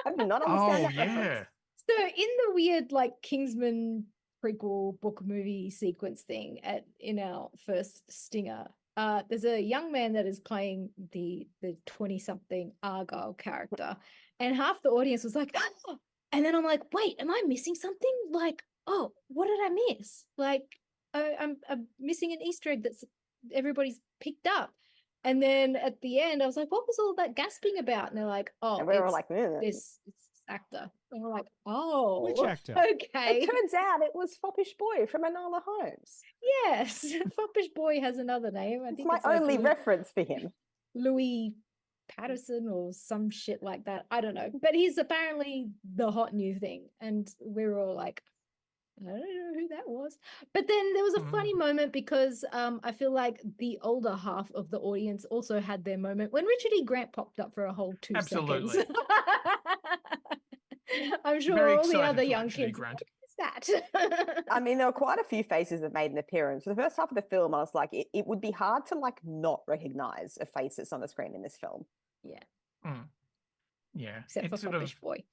S3: I did not understand that reference.
S9: So in the weird like Kingsman prequel book movie sequence thing in our first stinger, there's a young man that is playing the 20-something Argylle character, and half the audience was like, oh! And then I'm like, wait, am I missing something? Like, oh, what did I miss? Like, I'm missing an Easter egg that's everybody's picked up. And then at the end, I was like, what was all that gasping about? And they're like, oh,
S3: and we were like,
S9: this actor. And we're like, oh,
S11: which actor?
S9: Okay.
S3: It turns out it was Foppish Boy from Enola Holmes.
S9: Yes, Foppish Boy has another name. I think
S3: my
S9: it's like
S3: only reference for him.
S9: Louis Patterson or some shit like that. I don't know. But he's apparently the hot new thing. And we were all like, I don't know who that was. But then there was a funny moment because I feel like the older half of the audience also had their moment when Richard E. Grant popped up for a whole 2 seconds. I'm sure
S10: Very
S9: all the
S10: excited
S9: other
S10: for
S9: young
S10: Richard E.
S9: kids.
S10: Grant.
S9: What is that?
S3: I mean, there were quite a few faces that made an appearance. For the first half of the film, I was like, it would be hard to like not recognize a face that's on the screen in this film.
S9: Yeah.
S10: Yeah.
S9: Except for Foppish Boy.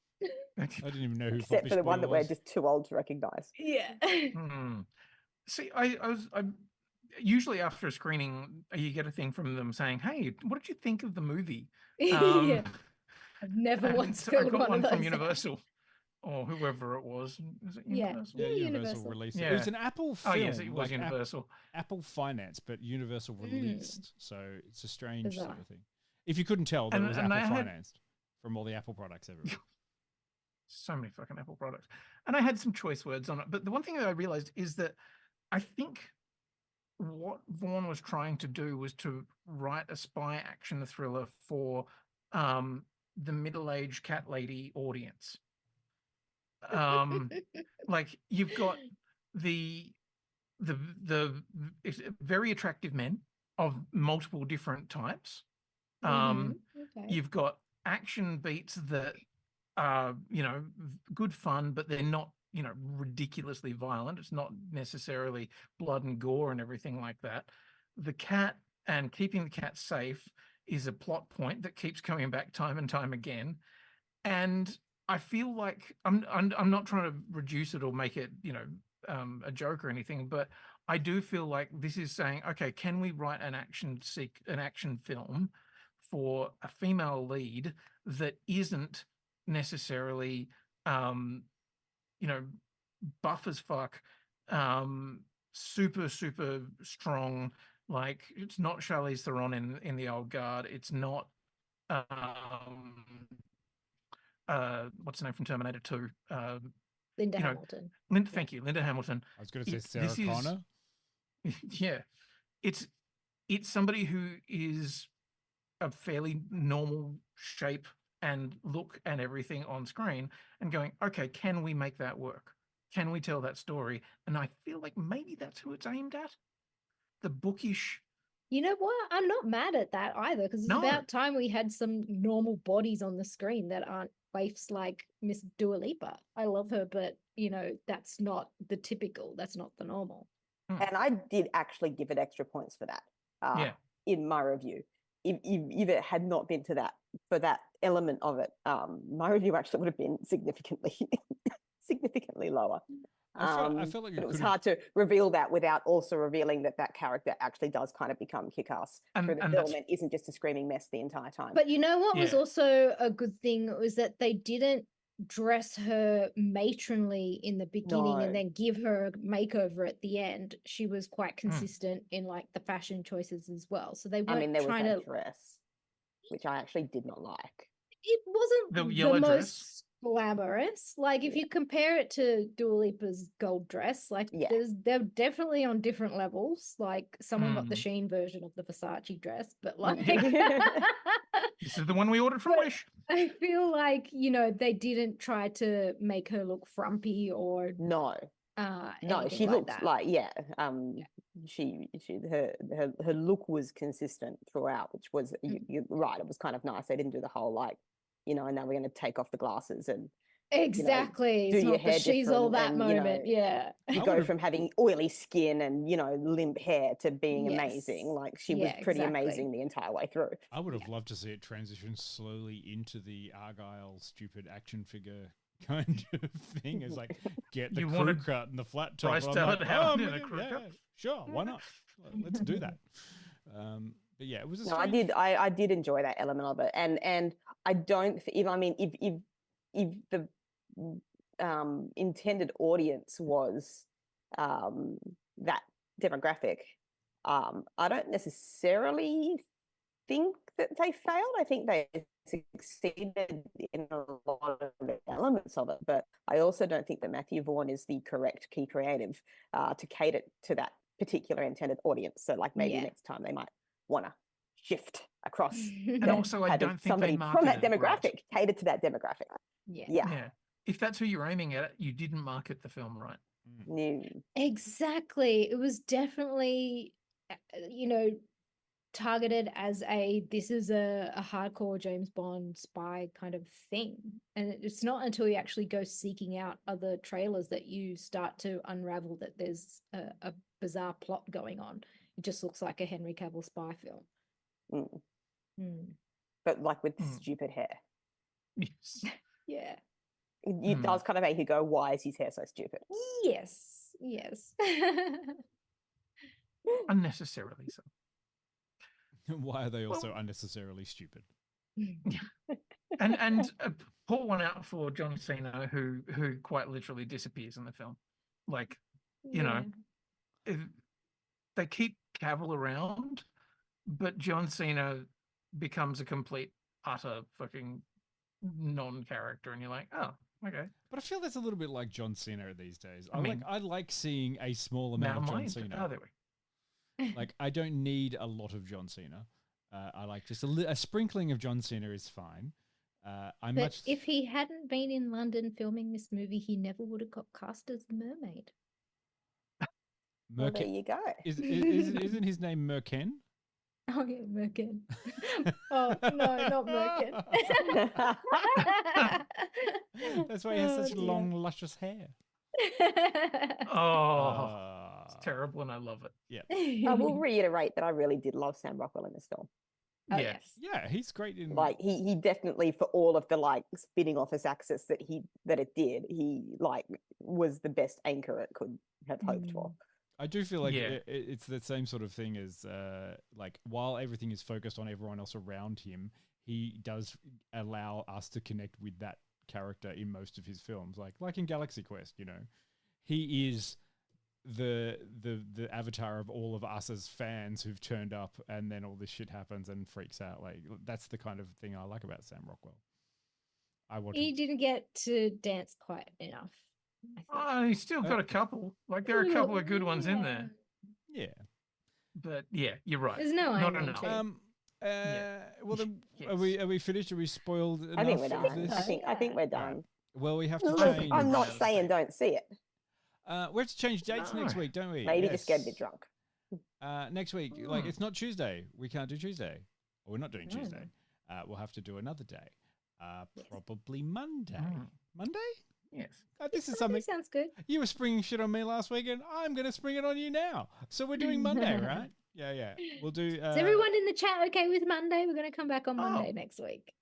S11: I didn't even know who
S3: Except
S11: Foppish
S3: for the
S11: Boy
S3: one that we're
S11: was.
S3: just too old to recognize.
S9: Yeah.
S10: See, I usually after a screening, you get a thing from them saying, "Hey, what did you think of the movie?"
S9: Yeah. I've never once
S10: I
S9: filled
S10: got
S9: one of
S10: from
S9: those
S10: Universal. or whoever it was. Is it
S9: Yeah.
S10: Universal?
S11: Yeah, Universal
S9: Universal.
S11: released it.
S10: Yeah.
S11: It was an Apple film.
S10: Oh yes, it was
S11: like
S10: Universal.
S11: Apple financed, but Universal released. So it's a strange
S9: Bizarre.
S11: sort of thing. If you couldn't tell, that
S10: And-
S11: it was
S10: and
S11: Apple
S10: they had-
S11: financed from all the Apple products everywhere.
S10: So many fucking Apple products. And I had some choice words on it. But the one thing that I realized is that I think what Vaughn was trying to do was to write a spy action thriller for the middle-aged cat lady audience. Like you've got the very attractive men of multiple different types.
S9: Okay.
S10: You've got action beats that are, good fun, but they're not, ridiculously violent. It's not necessarily blood and gore and everything like that. The cat and keeping the cat safe is a plot point that keeps coming back time and time again. And I feel like I'm not trying to reduce it or make it, a joke or anything, but I do feel like this is saying, okay, can we write an action film for a female lead that isn't necessarily, buff as fuck, super, super strong. Like it's not Charlize Theron in The Old Guard. It's not, what's the name from Terminator 2?
S9: Linda Hamilton.
S10: Thank you, Linda Hamilton.
S11: I was going to say Sarah Connor.
S10: Yeah, it's somebody who is a fairly normal shape and look and everything on screen, and going, okay, can we make that work? Can we tell that story? And I feel like maybe that's who it's aimed at. The bookish.
S9: You know what? I'm not mad at that either, because it's about time we had some normal bodies on the screen that aren't waifs like Miss Dua Lipa. I love her, but that's not the typical. That's not the normal.
S3: And I did actually give it extra points for that. In my review, if it had not been for that element of it, my review actually would have been significantly lower.
S11: I felt like
S3: it was hard to reveal that without also revealing that character actually does kind of become kick-ass through the film and isn't just a screaming mess the entire time.
S9: But you know what was also a good thing was that they didn't dress her matronly in the beginning and then give her a makeover at the end. She was quite consistent in like the fashion choices as well. So they weren't
S3: there was
S9: trying
S3: that
S9: to
S3: dress, which I actually did not like.
S9: It wasn't
S10: the yellow dress.
S9: Most glamorous. Like if you compare it to Dua Lipa's gold dress, like they're definitely on different levels. Like someone got the Shein version of the Versace dress, but like
S10: this is the one we ordered from Wish.
S9: I feel like they didn't try to make her look frumpy or
S3: no, she
S9: like
S3: looked
S9: that.
S3: like her look was consistent throughout, which was you're right. It was kind of nice. They didn't do the whole and now we're going to take off the glasses and
S9: exactly.
S3: do
S9: It's
S3: your
S9: not the
S3: hair
S9: she's all that
S3: and,
S9: moment.
S3: You go from having oily skin and limp hair to being amazing. Like she was pretty amazing the entire way through.
S11: I would have loved to see it transition slowly into the Argylle stupid action figure kind of thing. It's like get the crew cut and the flat top. Sure, why not? Let's do that. But yeah, it was.
S3: I did enjoy that element of it, and I don't. If the intended audience was that demographic, I don't necessarily think that they failed. I think they succeeded in a lot of elements of it, but I also don't think that Matthew Vaughn is the correct key creative to cater to that particular intended audience. So like maybe next time they might want to shift across.
S10: And also I don't think
S3: somebody from that demographic cater to that demographic. Yeah.
S10: If that's who you're aiming at, you didn't market the film right.
S3: No.
S9: Exactly. It was definitely targeted as this is a hardcore James Bond spy kind of thing. And it's not until you actually go seeking out other trailers that you start to unravel that there's a bizarre plot going on. It just looks like a Henry Cavill spy film.
S3: But like with stupid hair.
S10: Yes.
S9: Yeah.
S3: It does kind of make you go, why is his hair so stupid?
S9: Yes.
S10: Unnecessarily so.
S11: Why are they also unnecessarily stupid?
S10: And pour one out for John Cena, who quite literally disappears in the film. Like, you know, they keep Cavill around, but John Cena becomes a complete, utter fucking non-character, and you're like, oh, okay.
S11: But I feel that's a little bit like John Cena these days.
S10: I
S11: I like seeing a small amount of John Cena.
S10: Oh, there we
S11: Like, I don't need a lot of John Cena. I like just a sprinkling of John Cena is fine.
S9: But if he hadn't been in London filming this movie, he never would have got cast as the mermaid.
S3: Well, there you go.
S11: Isn't his name Merken?
S9: Oh yeah, Merkin. Oh no, not Merkin.
S11: That's why he has such long, luscious hair.
S10: It's terrible, and I love it.
S11: Yeah.
S3: I will reiterate that I really did love Sam Rockwell in this film.
S9: Oh, yes.
S11: Yeah, he's great in
S3: Like he definitely, for all of the like spinning off his axis that it did, he like was the best anchor it could have hoped for.
S11: I do feel like it's the same sort of thing as like while everything is focused on everyone else around him, he does allow us to connect with that character in most of his films. Like in Galaxy Quest, you know, he is the avatar of all of us as fans who've turned up, and then all this shit happens and freaks out. Like that's the kind of thing I like about Sam Rockwell.
S9: He didn't get to dance quite enough.
S10: Oh, he's still got a couple. Like there are a couple of good ones in there.
S11: Yeah.
S10: But yeah, you're right.
S9: There's no
S10: not
S9: irony
S10: enough.
S11: Well, then, are we finished? Are we spoiled enough?
S3: I think we're
S11: of
S3: done.
S11: this?
S3: I think we're done.
S11: Well, we have to
S3: Look,
S11: change.
S3: I'm not saying don't see it.
S11: We have to change dates next week, don't we?
S3: Maybe just get a bit drunk.
S11: Next week, like it's not Tuesday. We can't do Tuesday. Or we're not doing Tuesday. We'll have to do another day. Probably Monday. Monday?
S10: Yes.
S11: This is something.
S9: Sounds good.
S11: You were springing shit on me last week, and I'm going to spring it on you now. So we're doing Monday, right? Yeah. We'll do.
S9: Is everyone in the chat okay with Monday? We're going to come back on Monday next week.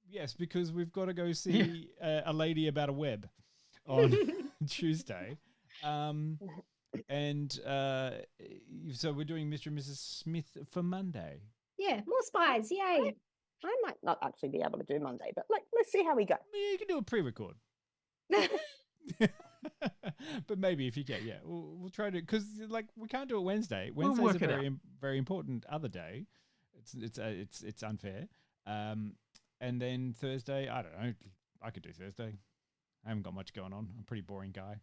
S11: Yes, because we've got to go see a lady about a web on Tuesday. So we're doing Mr. and Mrs. Smith for Monday.
S9: Yeah, more spies. Yay.
S3: I might not actually be able to do Monday, but let's see how we go.
S11: Yeah, you can do a pre-record. But maybe if you get, we'll try to, because like we can't do it Wednesday. Wednesday's a very important other day. It's unfair. And then Thursday, I don't know. I could do Thursday. I haven't got much going on. I'm a pretty boring guy.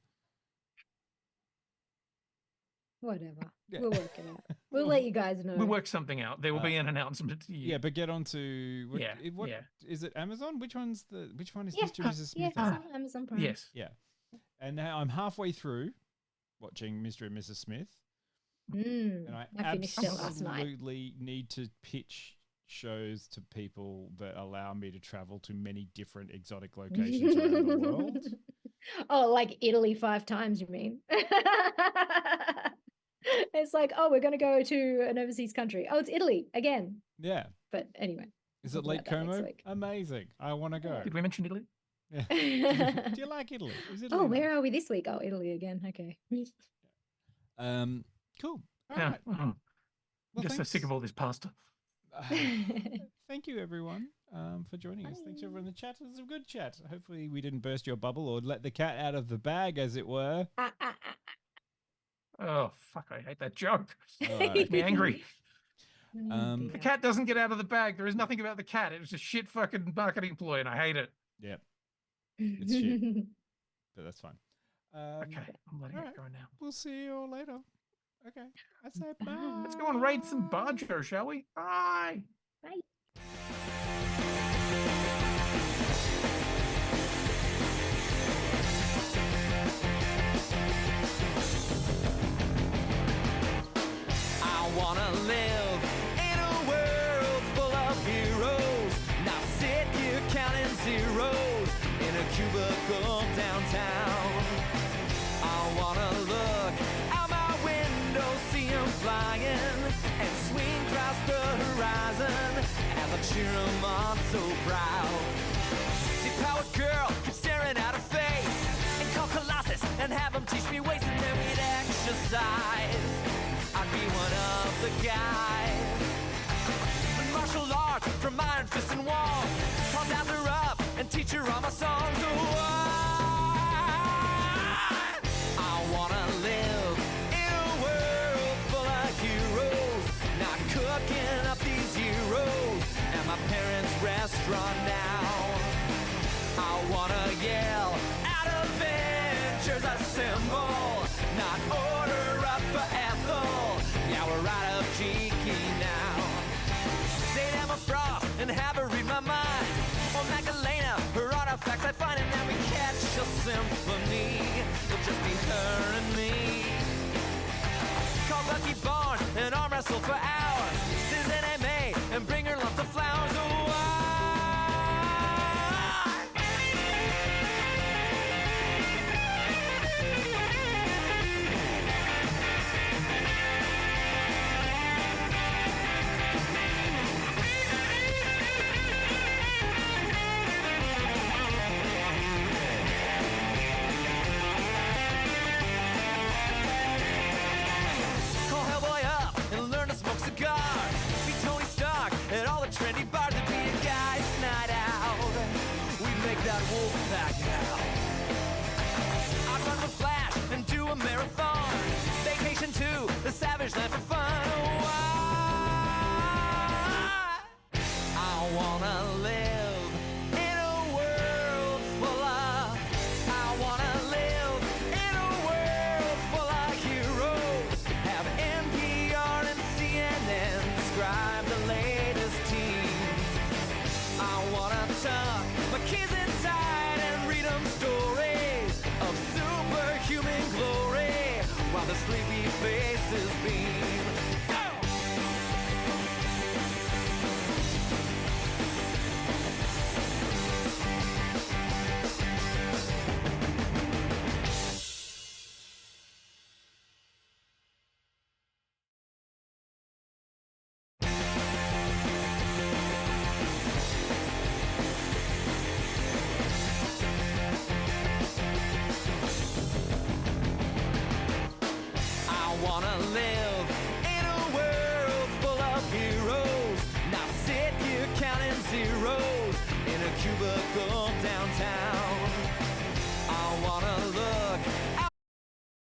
S9: Whatever. We'll work it out. We'll let you guys know.
S10: We'll work something out. There will be an announcement to you.
S11: Yeah, but get on to what is it? Amazon? Which one is Mr. and Mrs. Smith?
S9: Yeah, it's on Amazon Prime.
S10: Yes.
S11: Yeah. And now I'm halfway through watching Mr. and Mrs. Smith. And I
S9: finished it last night.
S11: absolutely need to pitch shows to people that allow me to travel to many different exotic locations around the world.
S9: Oh, like Italy 5 times, you mean? It's like, oh, we're going to go to an overseas country. Oh, it's Italy again.
S11: Yeah.
S9: But anyway.
S11: Is it Lake Como? Amazing. I want to go.
S10: Did we mention Italy?
S11: Yeah. Do you like Italy? Is Italy
S9: Oh, where are we this week? Oh, Italy again. Okay.
S11: Cool. All
S10: yeah.
S11: right.
S10: Well, just so sick of all this pasta.
S11: Thank you, everyone, for joining us. Thanks, everyone in the chat. It was a good chat. Hopefully we didn't burst your bubble or let the cat out of the bag, as it were.
S10: Oh, fuck, I hate that joke.
S11: It
S10: makes me angry.
S11: The
S10: cat doesn't get out of the bag. There is nothing about the cat. It was a shit fucking marketing ploy, and I hate it.
S11: Yep. It's shit. But that's fine.
S10: Okay, I'm letting it go now.
S11: We'll see you all later. Okay. I said bye.
S10: Let's go and raid some Barjo, shall we? Bye.
S9: Bye.
S5: I wanna live in a world full of heroes, not sit here counting zeros in a cubicle downtown. I wanna look out my window, see 'em flying, and swing across the horizon as I cheer 'em on so proud. Deep-powered girl keeps staring at her face, and call Colossus and have 'em teach me ways, and then we'd exercise. I'd be one of the guys. Martial arts from Iron Fist and Wall. I'll dab her up and teach her all my songs. Oh, I wanna live in a world full of heroes, not cooking up these heroes at my parents' restaurant now. I wanna yell out Avengers assemble, not order up for Ethel. Yeah, we're right up cheeky now. Date Emma Frost and have her read my mind. Or Magdalena, her artifacts I find, and then we catch a symphony. It'll just be her and me. Call Bucky Barnes and arm wrestle for hours. This NMA and bring her lots of flowers. Oh, call Hellboy up and learn to smoke cigars. Be Tony Stark at all the trendy bars. It'd be a guy's night out. We'd make that wolf pack out. I'd run with Flash and do a marathon. Vacation to the Savage Land for fun. Oh, I wanna live in a world full of. I wanna live in a world full of heroes. Have NPR and CNN describe the latest team. I wanna tuck my kids inside and read them stories of superhuman glory while the sleepy faces beam. Go! I wanna live in a world full of heroes, not sit here counting zeros in a cubicle downtown.